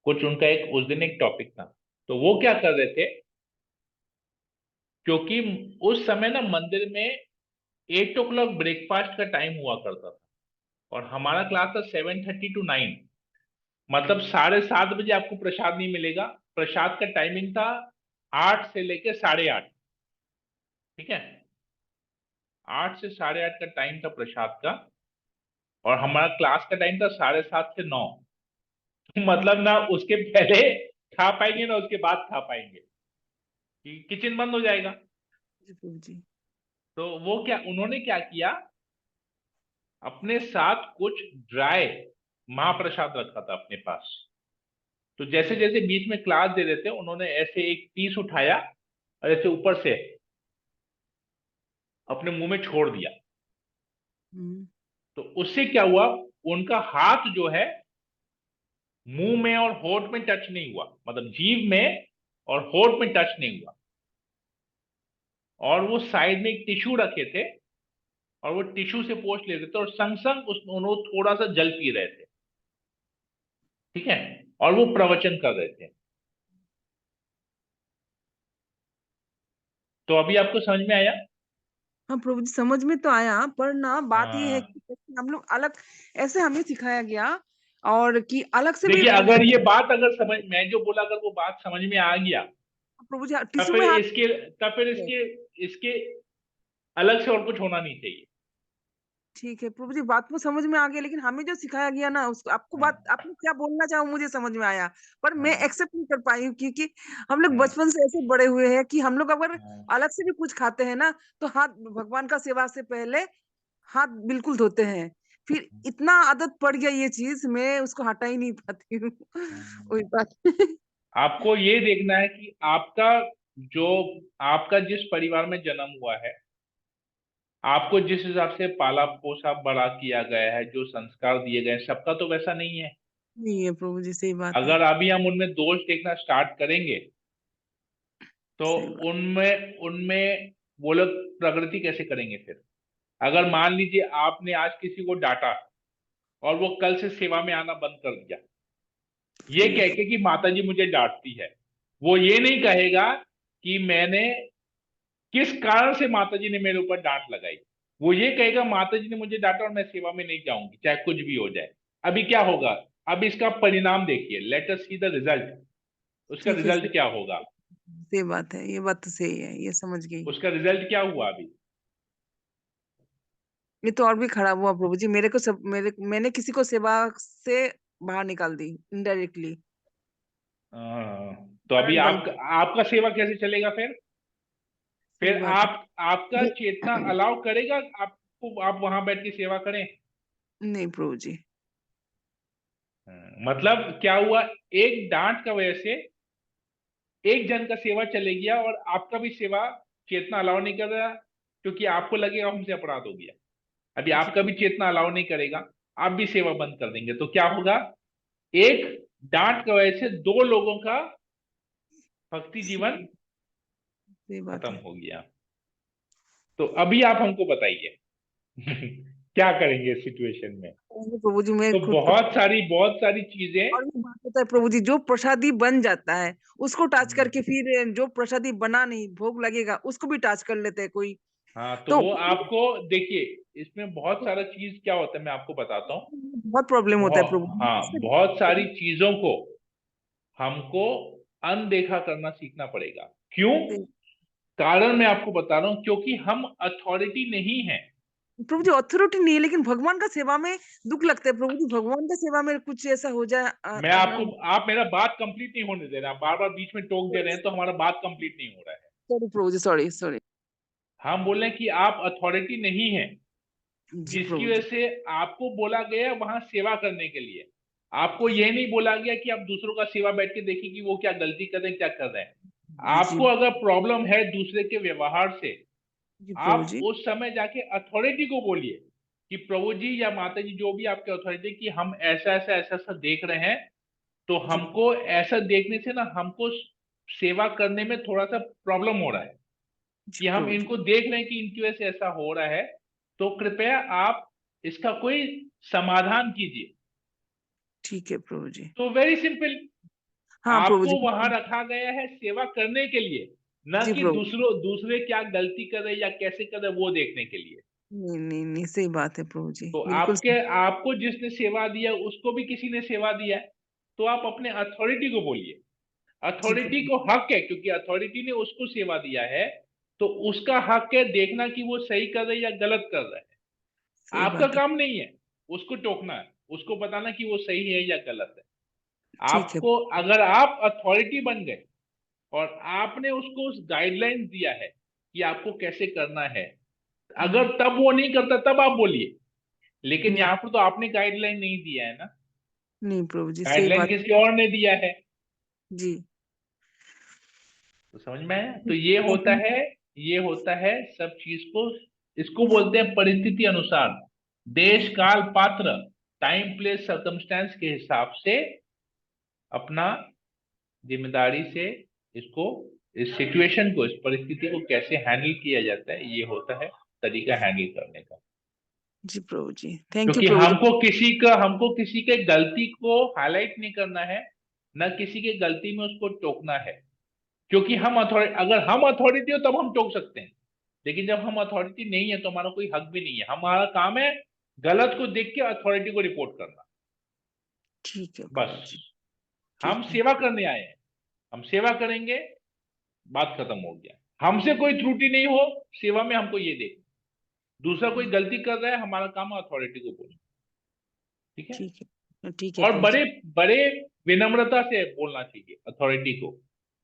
कुछ उनका एक उस दिन एक टॉपिक था। तो वो क्या कर रहे थे, क्योंकि उस समय ना मंदिर में 8 o'clock ब्रेकफास्ट का टाइम हुआ करता था, और हमारा क्लास था 7:30 to 9, मतलब 7:30 बजे आपको प्रसाद नहीं मिलेगा। प्रसाद का टाइमिंग था 8 से लेके 8:30। ठीक है, 8 से 8:30 का टाइम था प्रसाद का, और हमारा क्लास का टाइम था 7:30 से 9। मतलब ना उसके पहले खा पाएंगे ना उसके बाद खा पाएंगे, कि किचन बंद हो जाएगा। प्रभु जी, तो वो क्या, उन्होंने क्या किया, अपने साथ कुछ ड्राई महाप्रसाद रखा था अपने पास। तो जैसे जैसे बीच में क्लास दे रहे थे, उन्होंने ऐसे एक पीस उठाया और ऐसे ऊपर से अपने मुंह में छोड़ दिया। तो उससे क्या हुआ, उनका हाथ जो है मुंह में और होंठ में टच नहीं हुआ, मतलब जीभ में और होंठ में टच नहीं हुआ। और वो साइड में एक टिश्यू रखे थे, और वो टिश्यू से पोंछ लेते थे, और संग संग उस उन्होंने थोड़ा सा जल पी रहे थे। ठीक है, और वो प्रवचन कर रहे थे। तो अभी आपको समझ में आया? हाँ प्रभु जी, समझ में तो आया, पर ना बात ये है हाँ, कि जैसे हम लोग अलग, ऐसे हमें सिखाया गया, और कि अलग से भी देखिए, अगर ये बात, अगर समझ, मैं जो बोला, अगर वो बात समझ में आ गया, प्रभु जी तब टिश्यू फिर में हाथ इसके तब फिर इसके इसके अलग से और कुछ होना नहीं चाहिए। ठीक है प्रभु जी, बात तो समझ में आ गया, लेकिन हमें जो सिखाया गया ना उसको, आपको बात हाँ आपने क्या बोलना चाहो मुझे समझ में आया, पर मैं हाँ एक्सेप्ट नहीं कर पाई हूँ, क्योंकि हम लोग हाँ बचपन से ऐसे बड़े हुए हैं कि हम लोग अगर हाँ अलग से भी कुछ खाते हैं ना, तो हाथ भगवान का सेवा से पहले हाथ बिल्कुल धोते हैं। फिर इतना आदत पड़ गया ये चीज, मैं उसको हटा ही नहीं पाती हूँ। वही हाँ। बात। आपको ये देखना है कि आपका जो आपका जिस परिवार में जन्म हुआ है, आपको जिस हिसाब से पाला पोसा बड़ा किया गया है, जो संस्कार दिए गए हैं, सबका तो वैसा नहीं है। नहीं है प्रभु जी, सही बात है। अगर अभी हम उनमें दोष देखना स्टार्ट करेंगे तो सही बात। उनमें उनमें वो लोग प्रगति कैसे करेंगे फिर? अगर मान लीजिए आपने आज किसी को डांटा और वो कल से सेवा में आना बंद कर दिया, ये कह के कि माता जी मुझे डांटती है, वो ये नहीं कहेगा कि मैंने किस कारण से माता जी ने मेरे ऊपर डांट लगाई। वो ये कहेगा माता जी ने मुझे डांटा और मैं सेवा में नहीं जाऊंगी, चाहे कुछ भी हो जाए। अभी क्या होगा? अब इसका परिणाम देखिए, let us see the result. उसका ठीक है, रिजल्ट क्या होगा? सही बात है, ये बात तो सही है, ये समझ गई। उसका रिजल्ट क्या हुआ अभी? ये तो और भी खराब हुआ प्रभु जी, मेरे को सब मैंने किसी को सेवा से बाहर निकाल दी इनडायरेक्टली। हाँ, तो अभी कारण गलत। आपका आपका सेवा कैसे चलेगा फिर? सही फिर बात है। आपका चेतना अलाउ करेगा आपको आप वहां बैठ के सेवा करें? नहीं प्रभु जी। मतलब क्या हुआ? एक डांट का वजह से एक जन का सेवा चले गया और आपका भी सेवा चेतना अलाउ नहीं कर रहा, क्योंकि आपको लगेगा हमसे अपराध हो गया। अभी जी आपका भी चेतना अलाउ नहीं करेगा, आप भी सेवा बंद कर देंगे, तो क्या होगा? एक डांट की वजह से दो लोगों का भक्ति जीवन सही बात खत्म है। हो गया। तो अभी आप हमको बताइए क्या करेंगे इस सिचुएशन में? अरे प्रभु जी, मैं तो खुद को। बहुत सारी चीजें। और भी बात होता है प्रभु जी, जो प्रसादी बन जाता है उसको टच हम्म, करके फिर जो प्रसादी बना नहीं, भोग लगेगा, उसको भी टच कर लेते हैं कोई। हाँ, तो तो वो आपको देखिए, इसमें बहुत सारा चीज क्या होता है मैं आपको बताता हूँ। बहुत प्रॉब्लम होता है प्रभु हाँ, जी। बहुत सारी चीजों को हमको अनदेखा करना सीखना पड़ेगा। क्यों? कारण मैं आपको बता रहा हूं, क्योंकि हम अथॉरिटी नहीं है। प्रभु जी अथॉरिटी नहीं है, लेकिन भगवान का सेवा में दुख लगता है प्रभु जी, भगवान का सेवा में कुछ ऐसा हो जाए। मैं आपको आप मेरा बात कंप्लीट नहीं होने दे रहे हैं, आप बार बार बीच में टोक दे रहे हैं, तो हमारा बात कंप्लीट नहीं हो रहा है। सॉरी प्रभु जी, सॉरी सॉरी। हम बोल रहे हैं कि आप अथॉरिटी नहीं है, जी जिसकी प्रभु वजह जी। से आपको बोला गया वहां सेवा करने के लिए। आपको यह नहीं बोला गया कि आप दूसरों का सेवा बैठ के देखिए कि वो क्या गलती कर रहे हैं, क्या कर रहे हैं। जी आपको अगर प्रॉब्लम है दूसरे के व्यवहार से, जी प्रभु आप जी। उस समय जाके अथॉरिटी को बोलिए कि प्रभु जी या माता जी, जो भी आपके अथॉरिटी, कि हम ऐसा ऐसा ऐसा ऐसा देख रहे हैं, तो जी हमको ऐसा देखने से ना हमको सेवा करने में थोड़ा सा प्रॉब्लम हो रहा है, जी कि हम प्रभु जी। इनको देख रहे हैं कि इनकी वजह से ऐसा हो रहा है, तो कृपया आप इसका कोई समाधान कीजिए। ठीक है प्रभु जी। तो वेरी सिंपल। हाँ प्रभु आपको जी। वहां रखा गया है सेवा करने के लिए, न जी कि प्रभु। दूसरे क्या गलती कर रहे या कैसे कर रहे वो देखने के लिए। नहीं नहीं नहीं, सही बात है प्रभु जी, तो बिल्कुल सही। आपको जिसने सेवा दिया उसको भी किसी ने सेवा दिया है, तो आप अपने अथॉरिटी को बोलिए। जी अथॉरिटी प्रभु। को हक है, क्योंकि अथॉरिटी ने उसको सेवा दिया है, तो उसका हक है देखना कि वो सही कर रहे या गलत कर रहे हैं। सही आपका बात है। काम नहीं है उसको टोकना है, उसको बताना कि वो सही है या गलत है। ठीक है। आपको, अगर आप अथॉरिटी बन गए और आपने उसको उस गाइडलाइन दिया है कि आपको कैसे करना है, अगर तब वो नहीं करता तब आप बोलिए। लेकिन नहीं यहाँ पर तो आपने गाइडलाइन नहीं दिया है ना, नहीं प्रभु जी, सही गाइडलाइन बात। किसी और ने दिया है। जी। तो समझ में आया? तो ये होता है सब चीज को, इसको बोलते हैं परिस्थिति अनुसार, देश काल पात्र, टाइम प्लेस सर्कमस्टेंस के हिसाब से अपना जिम्मेदारी से इसको, इस सिचुएशन को, इस परिस्थिति को कैसे हैंडल किया जाता है, ये होता है तरीका हैंडल करने का। जी प्रभु जी, थैंक यू क्योंकि प्रभु जी। हमको किसी के गलती को हाईलाइट नहीं करना है, न किसी के गलती में उसको टोकना है। क्योंकि अगर हम अथॉरिटी हो तब हम टोक सकते हैं, लेकिन जब हम अथॉरिटी नहीं है तो हमारा कोई हक भी नहीं है। हमारा काम है गलत को देख के अथॉरिटी को रिपोर्ट करना, ठीक है प्रभु बस। जी। हम ठीक है। सेवा करने आए हैं, हम सेवा करेंगे, बात खत्म हो गया। हमसे कोई त्रुटि नहीं हो सेवा में, हमको ये देख। दूसरा कोई गलती कर रहा है, हमारा काम है अथॉरिटी को बोलना। ठीक है, ठीक है और प्रभु बड़े जी। बड़े विनम्रता से बोलना चाहिए अथॉरिटी को,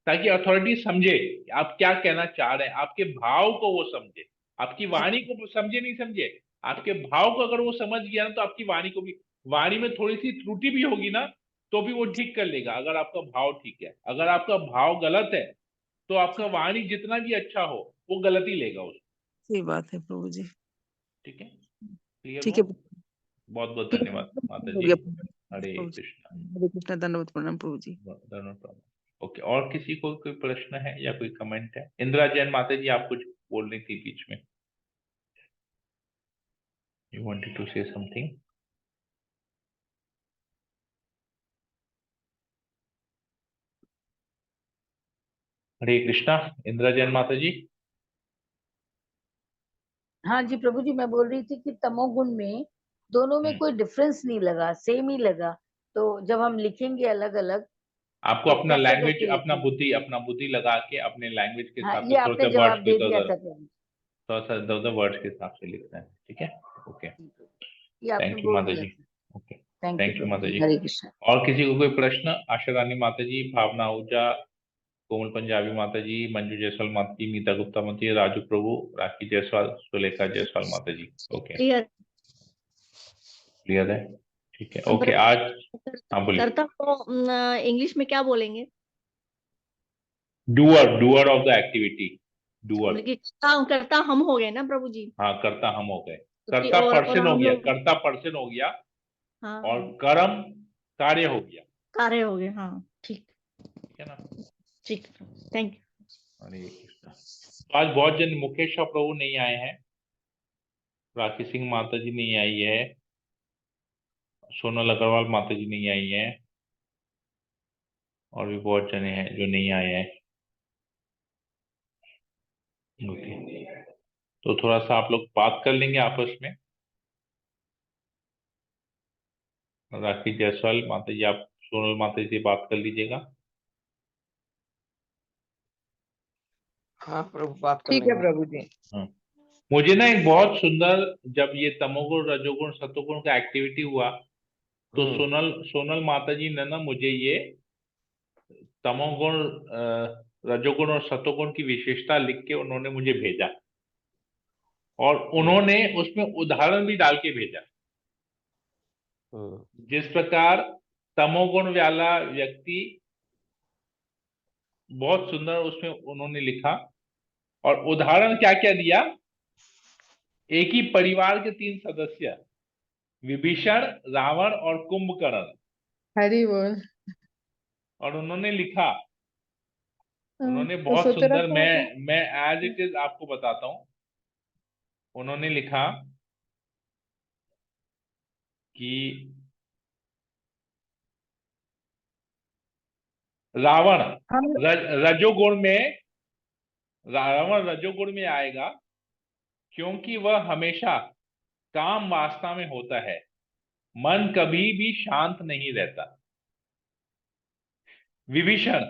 ताकि अथॉरिटी समझे कि आप क्या कहना चाह रहे हैं, आपके भाव को वो समझे, आपकी वाणी को समझे, नहीं समझे, आपके भाव को अगर वो समझ गया ना, तो आपकी वाणी को भी, वाणी में थोड़ी सी त्रुटि भी होगी ना, तो भी वो ठीक कर लेगा, अगर आपका भाव ठीक है। अगर आपका भाव गलत है, तो आपका वाणी जितना भी अच्छा हो, वो गलत ही लेगा उसको। सही बात है प्रभु जी। ठीक है, क्लियर ठीक हुआ? है। बहुत बहुत ठीक धन्यवाद माता हो जी। गया हरे प्रभु जी। कृष्णा। हरे कृष्णा, धन्यवाद, प्रणाम प्रभु जी। ओके, और किसी को कोई प्रश्न है या कोई कमेंट है? इंदिरा जैन माता जी, आप कुछ बोल रही थी बीच में, you wanted to say something. Hare Krishna, Indira Jain माता जी। हाँ जी प्रभु जी, मैं बोल रही थी कि तमोगुण में दोनों में कोई डिफरेंस नहीं लगा, सेम ही लगा। तो जब हम लिखेंगे अलग अलग, आपको तो अपना कैसे लैंग्वेज, करके लिखेंगे? अपना बुद्धि लगा के अपने लैंग्वेज के हाँ, हिसाब से ये थोड़े आपने से वर्ड्स जवाब को दे इधर दिया उधर, था प्रभु जी। थोड़ा सा इधर उधर वर्ड्स के हिसाब से लिखना है। ठीक है, ओके, ये आपने थैंक यू बोल माता दिया जी। था। Okay, thank you thank you प्रभु माता जी, जी। हरे कृष्णा। और किसी को कोई प्रश्न? आशा रानी माता जी, भावना आहूजा, कोमल पंजाबी माता जी, मंजू जायसवाल माता जी, मीता गुप्ता माता जी, राजू प्रभु, राखी जायसवाल, सुलेखा जायसवाल माता जी। Okay, clear. क्लियर है? ठीक है, ओके। प्रभु आज हाँ बोलिए। कर्ता को इंग्लिश में क्या बोलेंगे? Doer of the activity, doer. मतलब कि कर्ता हम हो गए ना प्रभु जी, हाँ, कर्ता हम हो गए, क्योंकि कर्ता और पर्सन हो हम गया, लोग, कर्ता पर्सन हो गया, और हाँ, कर्म कार्य हो गया। कार्य हो गए। हाँ, ठीक, ठीक है ना? ठीक, थैंक यू। हरे कृष्णा। तो आज बहुत जन, मुकेश प्रभु नहीं आए हैं, राखी सिंह माता जी नहीं आई है, सोनल अग्रवाल माता जी नहीं आई है, और भी बहुत जने हैं जो नहीं आए हैं। ओके, तो थोड़ा सा आप लोग बात कर लेंगे आपस में। राखी जायसवाल माता जी, आप सोनल माता जी से बात कर लीजिएगा। हाँ प्रभु, बात कर ठीक है लेंगे। प्रभु जी। हाँ, मुझे ना एक बहुत सुंदर, जब ये तमोगुण रजोगुण सतोगुण का एक्टिविटी हुआ, तो सोनल माता जी ने ना मुझे ये तमोगुण, रजोगुण और सतोगुण की विशेषता लिख के उन्होंने मुझे भेजा, और उन्होंने उसमें उदाहरण भी डाल के भेजा। जिस प्रकार तमोगुण वाला व्यक्ति, बहुत सुंदर उसमें उन्होंने लिखा, और उदाहरण क्या क्या दिया। एक ही परिवार के 3 सदस्य, विभीषण, रावण और कुंभकर्ण, हरि बोल। और उन्होंने लिखा, उन्होंने तो बहुत सोते सुंदर, रहता है। मैं एज इट इज आपको बताता हूं। उन्होंने लिखा कि रावण हम रजोगुण में, रावण रजोगुण में आएगा, क्योंकि वह हमेशा काम वासना में होता है, मन कभी भी शांत नहीं रहता। विभीषण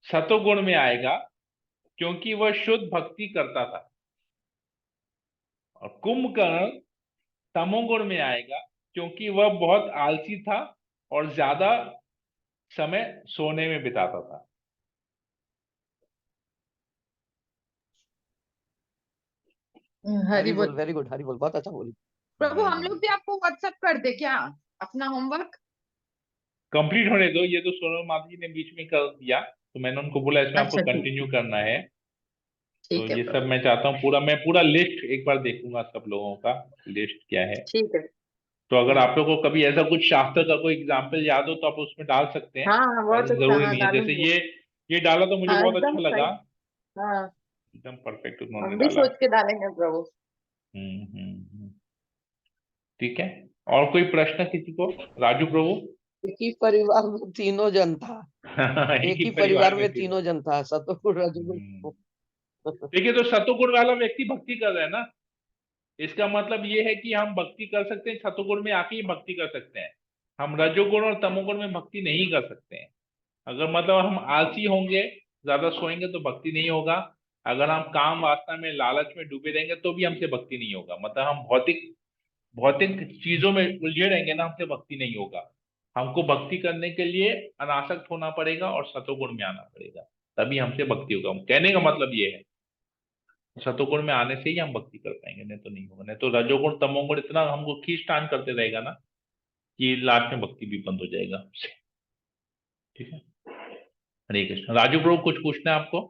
सतोगुण में आएगा, क्योंकि वह शुद्ध भक्ति करता था, और कुंभकर्ण तमोगुण में आएगा, क्योंकि वह बहुत आलसी था और ज्यादा समय सोने में बिताता था। हरि बोल। वेरी गुड, हरि बोल, बहुत अच्छा बोली। प्रभु, हम लोग भी आपको व्हाट्सएप कर दे क्या अपना होमवर्क? कंप्लीट होने दो, ये तो सोनल माता जी ने बीच में कर दिया, तो मैंने उनको बोला इसमें आपको अच्छा, ठीक कंटिन्यू करना है। तो ठीक है ये सब प्रभु। मैं चाहता हूँ, मैं पूरा लिस्ट एक बार देखूंगा, सब लोगों का लिस्ट क्या है। ठीक है। तो अगर हाँ आप लोगों को कभी ऐसा कुछ शास्त्र का कोई एग्जाम्पल याद हो, तो आप उसमें डाल सकते हैं, हाँ हाँ, बहुत ऐसा अच्छा। जरूरी हाँ, नहीं है। जैसे डालूंगी। ये डाला तो मुझे हाँ, बहुत एकदम अच्छा सही। लगा, हाँ, एकदम परफेक्ट उन्होंने हम भी डाला। सोच के डालेंगे प्रभु। हम्म। ठीक है, और कोई प्रश्न किसी को? राजू प्रभु। एक ही परिवार में तीनों जन था। एक एक ही ही परिवार परिवार में में तीनों। तीनों जन था, सतोगुण हम्म। रजोगुण। देखिए, तो सतोगुण वाला व्यक्ति भक्ति कर रहा है ना, इसका मतलब ये है कि हम भक्ति कर सकते हैं, सतोगुण में आके ही भक्ति कर सकते हैं। हम रजोगुण और तमोगुण में भक्ति नहीं कर सकते हैं। अगर मतलब हम आलसी होंगे, ज्यादा सोएंगे, तो भक्ति नहीं होगा। अगर हम काम वासना में, लालच में डूबे रहेंगे तो भी हमसे भक्ति नहीं होगा। मतलब हम भौतिक भौतिक चीजों में उलझे रहेंगे ना, हमसे भक्ति नहीं होगा। हमको भक्ति करने के लिए अनासक्त होना पड़ेगा और सतोगुण में आना पड़ेगा, तभी हमसे भक्ति होगा। कहने का मतलब ये है, सतोगुण में आने से ही हम भक्ति कर पाएंगे, नहीं तो नहीं होगा। नहीं तो रजोगुण तमोगुण इतना हमको खींचतान करते रहेगा ना कि लास्ट में भक्ति भी बंद हो जाएगा हमसे। ठीक है, हरे कृष्ण। राजू प्रभु कुछ पूछना है आपको?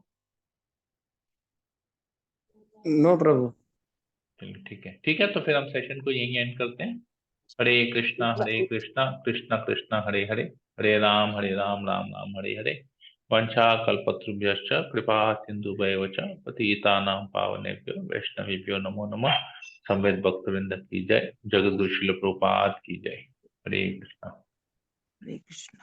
नो प्रभु। चलिए ठीक है, तो फिर हम सेशन को यहीं एंड करते हैं। हरे कृष्णा कृष्णा कृष्णा हरे हरे, हरे राम राम राम हरे हरे। वंशा कल्पतरुभ्यश्च कृपा सिंधुभैव च पतितानां पावनेभ्यो वैष्णवेभ्यो नमो नमः। संवेद भक्तवृंद की जय, जगद्गुरु श्रील प्रभुपाद की जय। हरे कृष्णा। हरे कृष्ण।